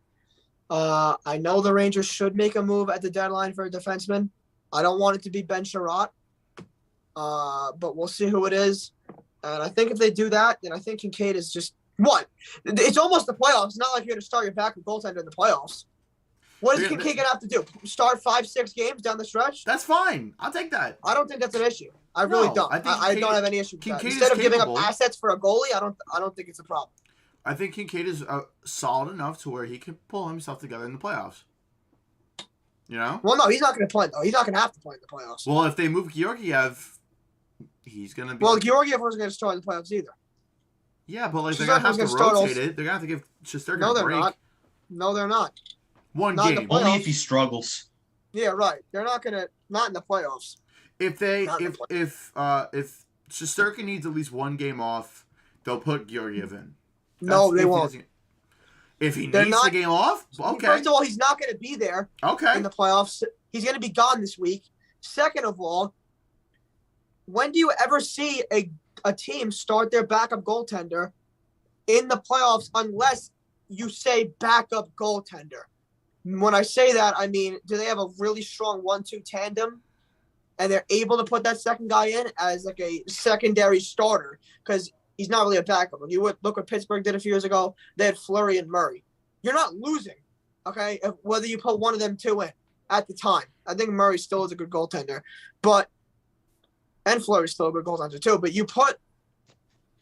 S1: I know the Rangers should make a move at the deadline for a defenseman. I don't want it to be Ben Sherratt, but we'll see who it is. And I think if they do that, then I think Kincaid is just what? It's almost the playoffs. It's not like you're going to start your backup goaltender in the playoffs. What is Kincaid going to have to do? Start 5-6 games down the stretch?
S2: That's fine. I'll take that.
S1: I don't think that's an issue. I really don't. I don't have any issue with that. Instead of giving up assets for a goalie, I don't think it's a problem.
S2: I think Kincaid is solid enough to where he can pull himself together in the playoffs. Well,
S1: no, he's not going to play, though. He's not going to have to play in the playoffs.
S2: Well, if they move Georgiev, he's going to be...
S1: Well, Georgiev wasn't going to start in the playoffs either.
S2: Yeah, but they're going to have to rotate it. They're going to have to give Shesterkin a break.
S1: No, they're not.
S2: One game.
S3: Only if he struggles.
S1: Yeah, right. They're not going to... Not in the playoffs.
S2: If Shesterkin needs at least 1 game off, they'll put Georgiev in.
S1: No, they won't.
S2: If he needs the game off, okay.
S1: First of all, he's not going to be there in the playoffs. He's going to be gone this week. Second of all, when do you ever see a team start their backup goaltender in the playoffs unless you say backup goaltender. When I say that, I mean, do they have a really strong 1-2 tandem and they're able to put that second guy in as like a secondary starter because he's not really a backup. When you would look what Pittsburgh did a few years ago, they had Fleury and Murray. You're not losing, okay, whether you put one of them two in at the time. I think Murray still is a good goaltender, and Fleury's still a good goaltender too, but you put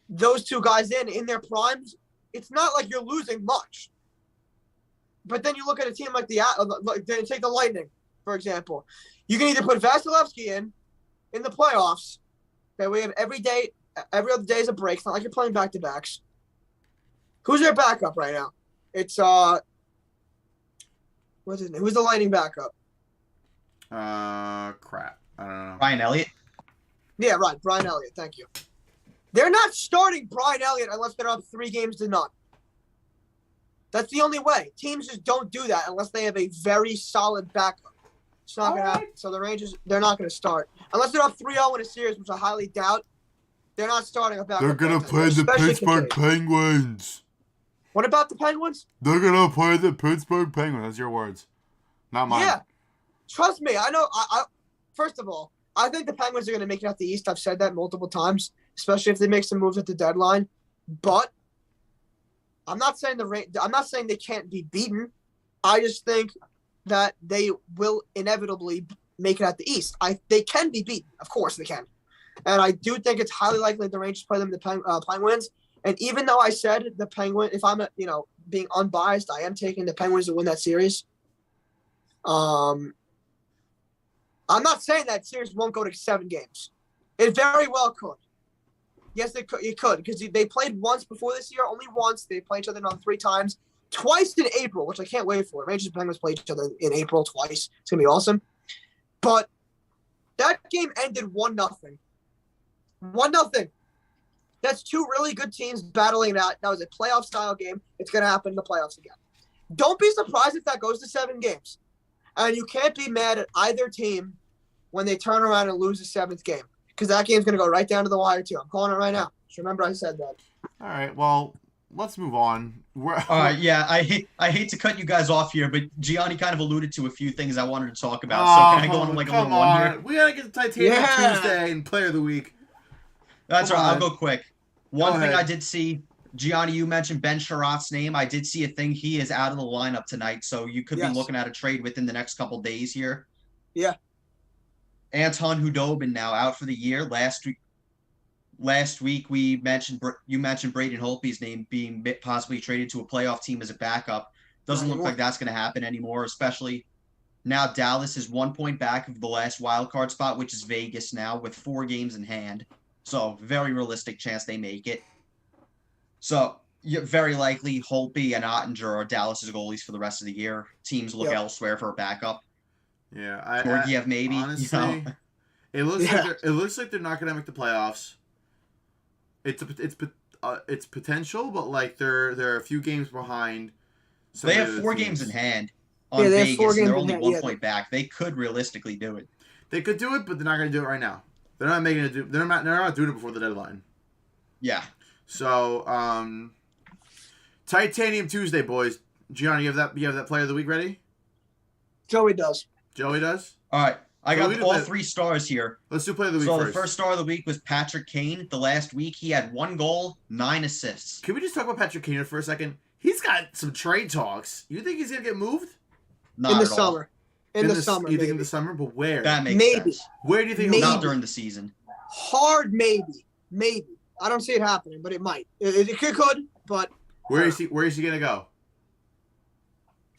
S1: those two guys in their primes, it's not like you're losing much. But then you look at a team like take the Lightning, for example. You can either put Vasilevsky in the playoffs. Okay, we have every other day is a break. It's not like you're playing back-to-backs. Who's their backup right now? It's what's his name? Who's the Lightning backup?
S2: Crap. I don't know.
S3: Brian Elliott.
S1: Yeah, right. Brian Elliott. Thank you. They're not starting Brian Elliott unless they're up 3-0. That's the only way. Teams just don't do that unless they have a very solid backup. It's not going to happen. So the Rangers, they're not going to start. Unless they're up 3-0 in a series, which I highly doubt, they're not starting a backup.
S4: They're going to play the Pittsburgh Penguins.
S1: What about the Penguins?
S4: They're going to play the Pittsburgh Penguins. That's your words. Not mine.
S1: Yeah. Trust me. I know. First of all, I think the Penguins are going to make it out the East. I've said that multiple times, especially if they make some moves at the deadline. But I'm not saying they can't be beaten. I just think that they will inevitably make it out the East. They can be beaten. Of course they can. And I do think it's highly likely the Rangers play them in the Penguins. And even though I said the Penguins, if I'm being unbiased, I am taking the Penguins to win that series. I'm not saying that series won't go to 7 games. It very well could. Yes, it could because they played once before this year, only once. They played each other another 3 times, twice in April, which I can't wait for. Rangers and Penguins play each other in April twice. It's going to be awesome. But that game ended 1-0. 1-0. That's 2 really good teams battling it out. That was a playoff-style game. It's going to happen in the playoffs again. Don't be surprised if that goes to 7 games. And you can't be mad at either team when they turn around and lose the 7th game. Because that game's going to go right down to the wire, too. I'm calling it right now. Just remember I said that.
S4: All right, well, let's move on.
S3: Yeah, I hate to cut you guys off here, but Gianni kind of alluded to a few things I wanted to talk about. So can I go on like a little one here?
S4: We got to get the Titanium Tuesday and Player of the Week.
S3: That's right. I'll go quick. One thing I did see, Gianni, you mentioned Ben Sherratt's name. I did see a thing. He is out of the lineup tonight, so you could be looking at a trade within the next couple days here.
S1: Yeah.
S3: Anton Hudobin now out for the year. Last week you mentioned Braden Holtby's name being possibly traded to a playoff team as a backup. Doesn't look like that's going to happen anymore, especially now Dallas is 1 point back of the last wild card spot, which is Vegas now with 4 games in hand. So very realistic chance they make it. So very likely Holtby and Ottinger are Dallas's goalies for the rest of the year. Teams look elsewhere for a backup.
S2: Yeah,
S3: Georgiev maybe.
S2: Honestly, it looks like they're not going to make the playoffs. It's potential, but like they're a few games behind.
S3: They have 4 games in hand on Vegas, and they're only 1 point back. They could realistically do it.
S2: They could do it, but they're not going to do it right now. They're not making it. They're not doing it before the deadline.
S3: Yeah.
S2: So, Titanium Tuesday, boys. Gianni, you have that Player of the Week ready?
S1: Joey does.
S2: Joey does?
S3: All right. I got all 3 stars here.
S2: Let's do Player of the Week
S3: first.
S2: first.
S3: So the first star of the week was Patrick Kane. The last week, he had 1 goal, 9 assists.
S2: Can we just talk about Patrick Kane for a second? He's got some trade talks. You think he's going to get moved?
S3: Not
S1: in the
S3: at all.
S1: summer. In the summer,
S2: you think in the summer? But where?
S3: That makes sense.
S2: Where do you think
S1: maybe.
S3: Not during the season.
S1: Hard maybe. Maybe. I don't see it happening, but it might. It could, but...
S2: Where is he going to go?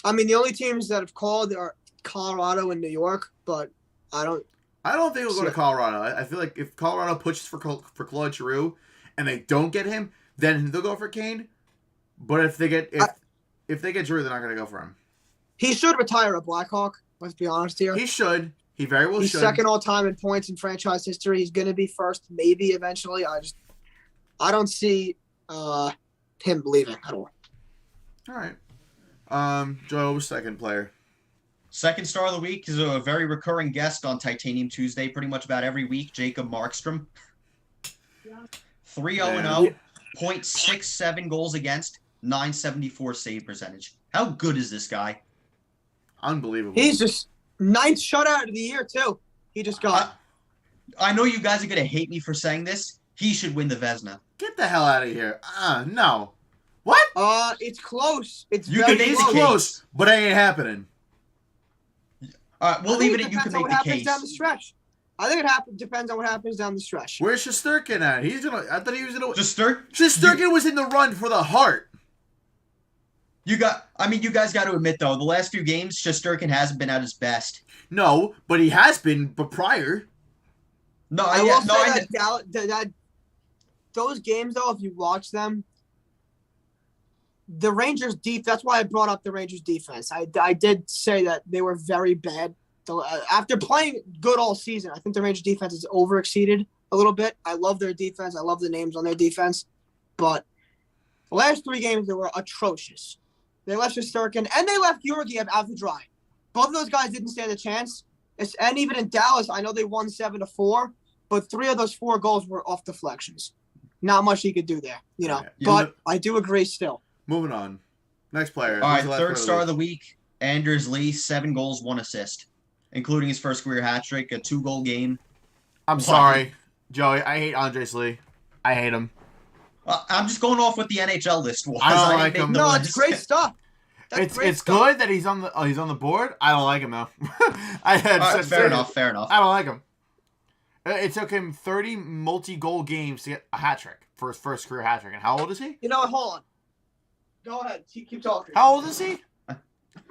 S1: I mean, the only teams that have called are Colorado and New York, but I don't
S2: think he'll go to Colorado. I feel like if Colorado pushes for Claude Giroux and they don't get him, then they'll go for Kane. But if they get Giroux, they're not going to go for him.
S1: He should retire a Blackhawk. Let's be honest here.
S2: He should. He very well should.
S1: He's second all time in points in franchise history. He's going to be first, maybe eventually. I don't see him leaving at all.
S2: All right. Joe, second player.
S3: Second star of the week is a very recurring guest on Titanium Tuesday, pretty much about every week, Jacob Markstrom. 3-0-0. .67 goals against, .974 save percentage. How good is this guy?
S2: Unbelievable.
S1: He's just 9th shutout of the year, too. He just got.
S3: I know you guys are going to hate me for saying this. He should win the Vezina.
S2: Get the hell out of here. No. What?
S1: It's close. It's
S3: You
S1: very
S3: can
S2: It's
S3: make the
S2: close,
S3: case.
S2: but it ain't happening.
S3: All right, we'll leave it at you can
S1: depends on
S3: make
S1: what
S3: the
S1: happens
S3: case.
S1: down the stretch. I think depends on what happens down the stretch.
S2: Where's Shesterkin at? I thought he was gonna.
S3: Shesterkin
S2: was in the run for the Hart.
S3: You guys got to admit though, the last few games, Shesterkin hasn't been at his best.
S2: No, but he has been. But prior.
S3: No,
S1: I will say that those games though, if you watch them, the Rangers that's why I brought up the Rangers defense. I did say that they were very bad. After playing good all season, I think the Rangers defense is overexceeded a little bit. I love their defense. I love the names on their defense. But the last 3 games, they were atrocious. They left Shesterkin, and they left Georgiev out to dry. Both of those guys didn't stand a chance. And even in Dallas, I know they won 7-4, but 3 of those 4 goals were off deflections. Not much he could do there, But I do agree still.
S2: Moving on. Next player.
S3: All right, third star of the week, Anders Lee, 7 goals, 1 assist, including his first career hat trick, a 2-goal game.
S2: I'm sorry, Joey. I hate Andres Lee. I hate him.
S3: I'm just going off what the NHL list was.
S2: I don't like him.
S1: No, it's great stuff.
S2: It's good that he's on the board. I don't like him though.
S3: Fair enough.
S2: I don't like him. It took him 30 multi-goal games to get a hat trick for his first career hat trick. And how old is he?
S1: Hold on. Go ahead. Keep talking.
S2: How old is he?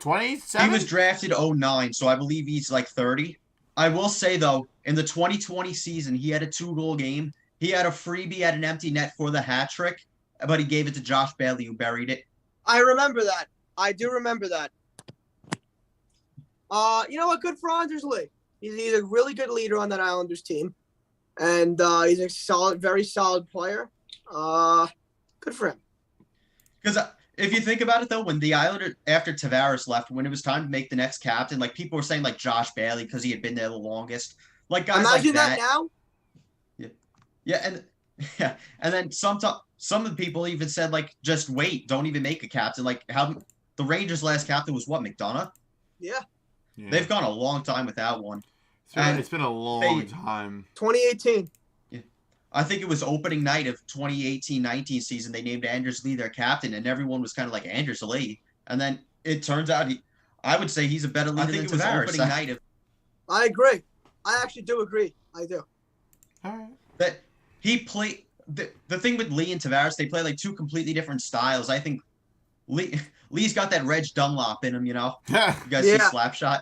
S2: 27?
S3: He was drafted 09, so I believe he's like 30. I will say, though, in the 2020 season, he had a 2-goal game. He had a freebie at an empty net for the hat trick, but he gave it to Josh Bailey, who buried it.
S1: I remember that. I do remember that. You know what? Good for Anders Lee. He's a really good leader on that Islanders team. And he's a very solid player. Good for him.
S3: Because if you think about it, though, when the Islanders, after Tavares left, when it was time to make the next captain, like people were saying, like Josh Bailey, because he had been there the longest. Like guys
S1: Imagine
S3: like that.
S1: now.
S3: Yeah, and then some of the people even said, like, just wait, don't even make a captain. Like how the Rangers' last captain was what, McDonough?
S1: Yeah.
S3: They've gone a long time without one.
S2: It's been a long time.
S1: 2018.
S3: I think it was opening night of 2018-19 season. They named Anders Lee their captain, and everyone was kind of like, Anders Lee. And then it turns out I would say he's a better leader than Tavares. Opening night of.
S1: I agree. I actually do agree. I do.
S2: All right.
S3: That he played the thing with Lee and Tavares, they play like 2 completely different styles. I think Lee's got that Reg Dunlop in him, You guys see Slapshot?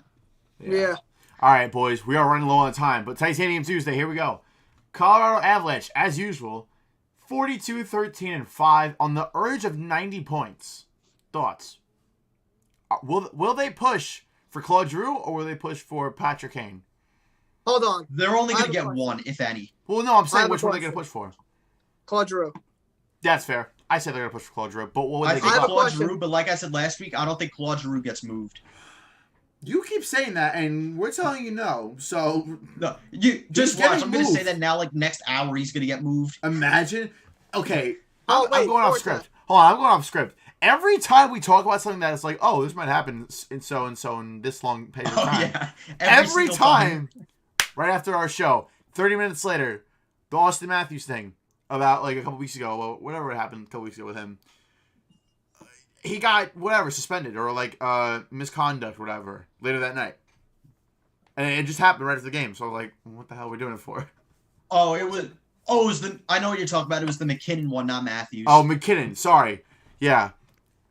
S1: Yeah.
S2: All right, boys. We are running low on time, but Titanium Tuesday, here we go. Colorado Avalanche, as usual, 42-13-5 on the urge of 90 points. Thoughts? Will they push for Claude Giroux or will they push for Patrick Kane?
S1: Hold on.
S3: They're only going to get one, if any.
S2: Well, no, I'm saying which one are they going to push for?
S1: Claude Giroux.
S2: That's fair. I said they're going to push for Claude Giroux, but what would
S3: I
S2: they
S3: think
S2: get?
S3: Claude Giroux, but like I said last week, I don't think Claude Giroux gets moved.
S2: You keep saying that, and we're telling you no. So
S3: no, you just watch. I'm going to
S2: moved.
S3: say that now. Like next hour, he's going to get moved.
S2: Imagine. Okay,
S1: I'm
S2: going off script. Hold on, I'm going off script. Every time we talk about something that it's like, oh, this might happen in so and so in this long period of time.
S3: Yeah.
S2: Every time, right after our show, 30 minutes later, the Auston Mathews thing about like a couple weeks ago, well, whatever happened a couple weeks ago with him. He got whatever suspended or like misconduct or whatever later that night, and it just happened right after the game. So I'm like, what the hell are we doing it for?
S3: It was the. I know what you're talking about. It was the McKinnon one, not Matthews.
S2: Oh, McKinnon. Sorry. Yeah,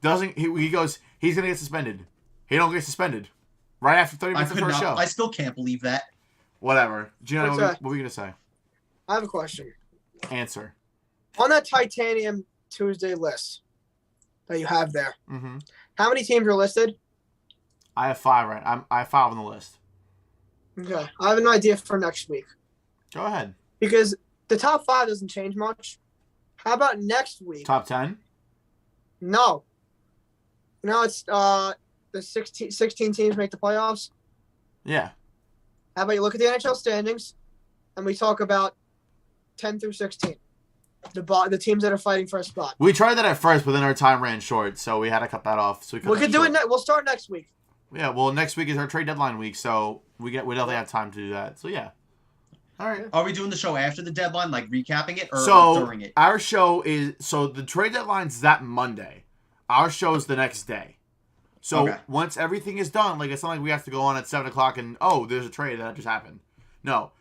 S2: he goes? He's gonna get suspended. He don't get suspended right after 30 minutes of the first show.
S3: I still can't believe that.
S2: Whatever. Gino, what were you gonna say?
S1: I have a question.
S2: Answer.
S1: On that Titanium Tuesday list that you have there, how many teams are listed?
S2: I have 5 right. I have 5 on the list.
S1: Okay, I have an idea for next week.
S2: Go ahead.
S1: Because the top 5 doesn't change much. How about next week?
S2: Top 10?
S1: No. It's the 16 teams make the playoffs.
S2: Yeah.
S1: How about you look at the NHL standings, and we talk about 10 through 16? The teams that are fighting for a spot.
S2: We tried that at first, but then our time ran short, so we had to cut that off. So
S1: we could do it. We'll start next week.
S2: Yeah, well, next week is our trade deadline week, so we definitely have time to do that. So yeah. All right.
S3: Are we doing the show after the deadline, like recapping it, or during it?
S2: Our show is the trade deadline's that Monday. Our show's the next day. So once everything is done, like it's not like we have to go on at 7:00 and there's a trade that just happened. No,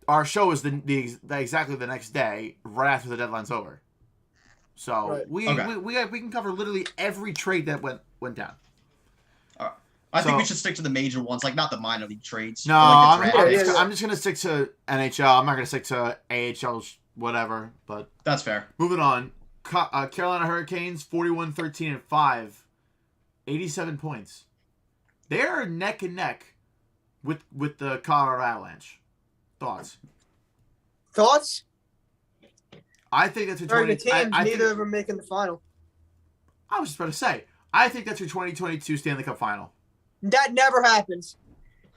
S2: our show is exactly the next day, right after the deadline's over. So we can cover literally every trade that went down.
S3: I think we should stick to the major ones, like not the minor league trades.
S2: No, I'm just gonna stick to NHL. I'm not gonna stick to AHL, whatever. But
S3: that's fair.
S2: Moving on, Carolina Hurricanes 41-13-5, 87 points. They're neck and neck with the Colorado Avalanche. Thoughts? I think that's your
S1: very good teams. Neither of them making the final.
S2: I was just about to say. I think that's your 2022 Stanley Cup final.
S1: That never happens.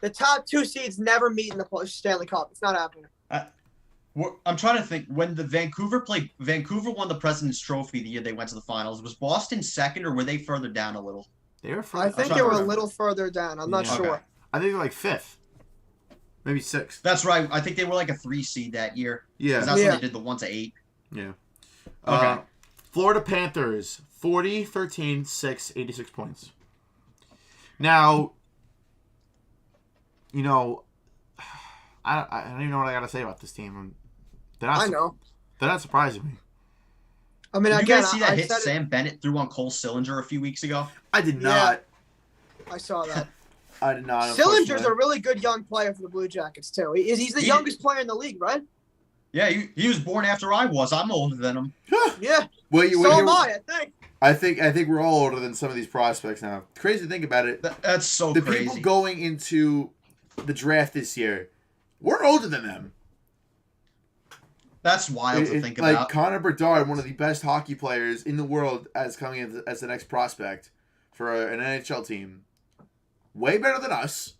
S1: The top 2 seeds never meet in the Stanley Cup. It's not happening.
S3: I'm trying to think. When the Vancouver won the President's Trophy the year they went to the finals. Was Boston second, or were they further down a little?
S2: They were further.
S1: I think they were a little further down. I'm not sure.
S2: Okay. I think they're like 5th. Maybe 6th.
S3: That's right. I think they were like a 3 seed that year.
S2: Yeah.
S3: That's when they did the 1-8.
S2: Yeah.
S3: Okay.
S2: Florida Panthers 40-13-6, 86 points. Now, I don't even know what I got to say about this team. They're not surprising me.
S1: I mean,
S3: did you guys see that hit Sam Bennett threw on Cole Sillinger a few weeks ago?
S2: I did not.
S1: I saw that.
S2: I did not.
S1: Sillinger's a really good young player for the Blue Jackets, too. He's the youngest player in the league, right?
S3: Yeah, he was born after I was. I'm older than him.
S1: Yeah. So am I think.
S2: I think we're all older than some of these prospects now. Crazy to think about it.
S3: That's so
S2: crazy. The people going into the draft this year, we're older than them.
S3: That's wild to think about.
S2: Like Connor Bedard, one of the best hockey players in the world, as coming in as the next prospect for an NHL team. Way better than us.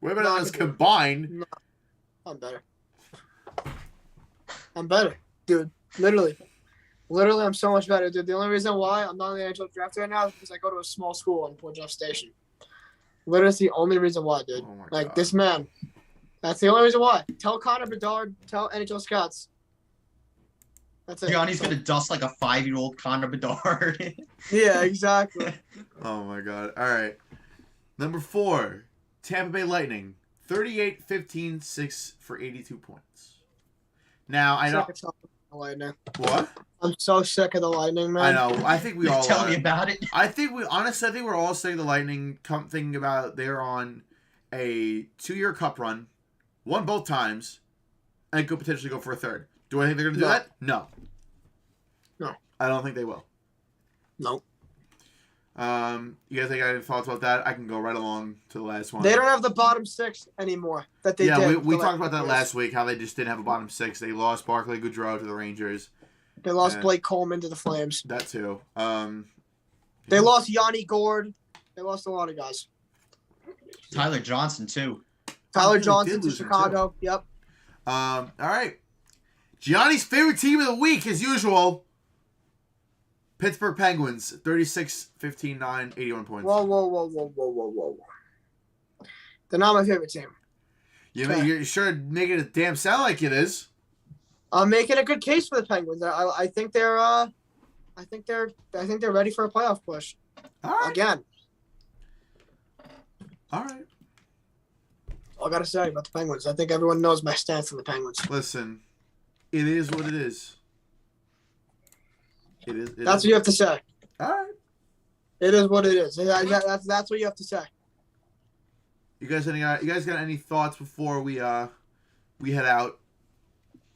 S2: Way better than us combined.
S1: No. I'm better. Dude. Literally, I'm so much better, dude. The only reason why I'm not in the NHL draft right now is because I go to a small school in Port Jeff Station. Literally, it's the only reason why, dude. God. This man. That's the only reason why. Tell Connor Bedard, tell NHL scouts. That's it.
S3: Johnny's going to dust like a 5-year-old Connor Bedard.
S1: Yeah, exactly.
S2: Oh, my God. All right. Number 4, Tampa Bay Lightning. 38-15-6 for 82 points. Now, I know.
S1: Lightning.
S2: What?
S1: I'm so sick of the Lightning, man.
S2: I know. I think we all
S3: tell me about it.
S2: I think we're all sick of the Lightning. Thinking about they're on a 2-year cup run, won both times, and could potentially go for a third. Do I think they're going to do that? No. I don't think they will.
S1: No.
S2: You guys got any thoughts about that? I can go right along to the last one.
S1: They don't have the bottom 6 anymore that they did.
S2: Yeah, we talked about that last week, how they just didn't have a bottom 6. They lost Barclay Goodrow to the Rangers.
S1: They lost Blake Coleman to the Flames.
S2: That too.
S1: They lost Yanni Gord. They lost a lot of guys.
S3: Tyler Johnson too.
S1: Tyler Johnson to Chicago. Yep.
S2: All right. Gianni's favorite team of the week, as usual. Pittsburgh Penguins, 36-15-9, 81 points.
S1: Whoa. They're not my favorite team.
S2: You're sure making it damn sound like it is.
S1: I'm making a good case for the Penguins. I think they're ready for a playoff push.
S2: All right.
S1: Again.
S2: All right.
S1: All I gotta say about the Penguins. I think everyone knows my stance on the Penguins.
S2: Listen, it is what it is.
S1: That's what you have to say.
S2: All right.
S1: It is what it is. That's what you have to say.
S2: You guys got any thoughts before we head out?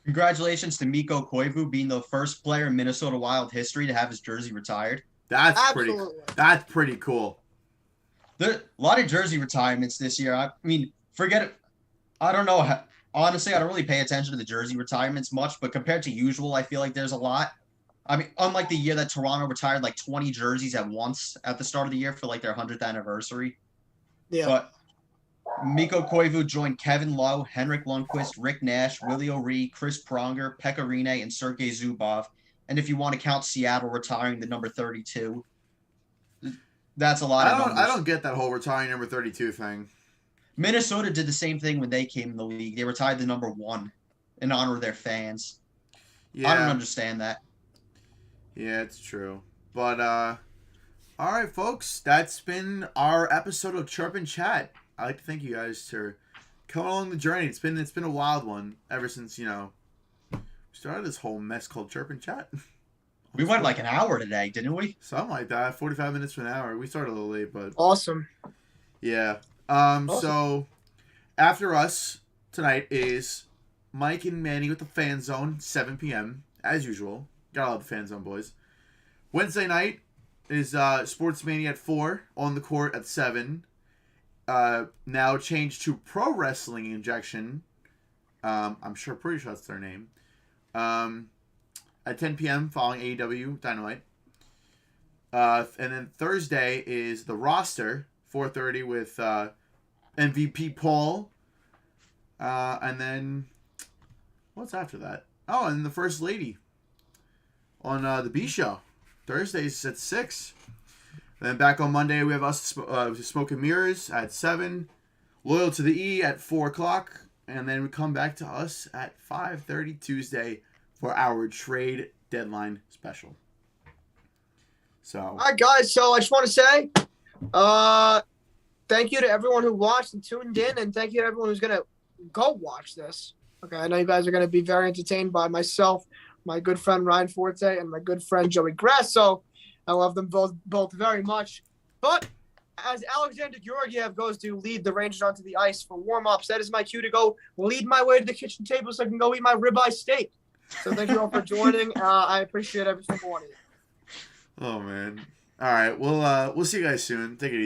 S3: Congratulations to Mikko Koivu being the first player in Minnesota Wild history to have his jersey retired.
S2: That's pretty cool.
S3: There a lot of jersey retirements this year. I mean, forget it. I don't know. Honestly, I don't really pay attention to the jersey retirements much, but compared to usual, I feel like there's a lot. I mean, unlike the year that Toronto retired like 20 jerseys at once at the start of the year for like their 100th anniversary.
S1: Yeah.
S3: But Mikko Koivu joined Kevin Lowe, Henrik Lundqvist, Rick Nash, Willie O'Ree, Chris Pronger, Pekka Rinne, and Sergei Zubov. And if you want to count Seattle retiring the number 32, that's a lot of numbers.
S2: I don't get that whole retiring number 32 thing.
S3: Minnesota did the same thing when they came in the league. They retired the number 1 in honor of their fans.
S2: Yeah.
S3: I don't understand that.
S2: Yeah, it's true. But, all right, folks. That's been our episode of Chirp and Chat. I'd like to thank you guys for coming along the journey. It's been a wild one ever since, we started this whole mess called Chirp and Chat.
S3: We went like an hour today, didn't we?
S2: Something like that. 45 minutes to an hour. We started a little late, but...
S1: Awesome.
S2: Yeah.
S1: Awesome.
S2: So, after us tonight is Mike and Manny with the Fan Zone, 7 p.m., as usual. Gotta love the Fan Zone, boys. Wednesday night is Sports Mania at 4, On the Court at 7. Now changed to Pro Wrestling Injection. Pretty sure that's their name. At 10 p.m. following AEW Dynamite. And then Thursday is The Roster, 4:30 with MVP Paul. And then, what's after that? Oh, and the First Lady on the B Show. Thursdays at 6. Then back on Monday, we have us Smoke and Mirrors at 7. Loyal to the E at 4 o'clock. And then we come back to us at 5:30 Tuesday for our trade deadline special. So.
S1: All right, guys. So I just want to say thank you to everyone who watched and tuned in. And thank you to everyone who's going to go watch this. Okay, I know you guys are going to be very entertained by myself, my good friend Ryan Forte, and my good friend Joey Grasso. I love them both very much. But as Alexander Georgiev goes to lead the Rangers onto the ice for warm-ups, that is my cue to go lead my way to the kitchen table so I can go eat my ribeye steak. So thank you all for joining. I appreciate every single one of you.
S2: Oh, man. All right. We'll see you guys soon. Take it easy.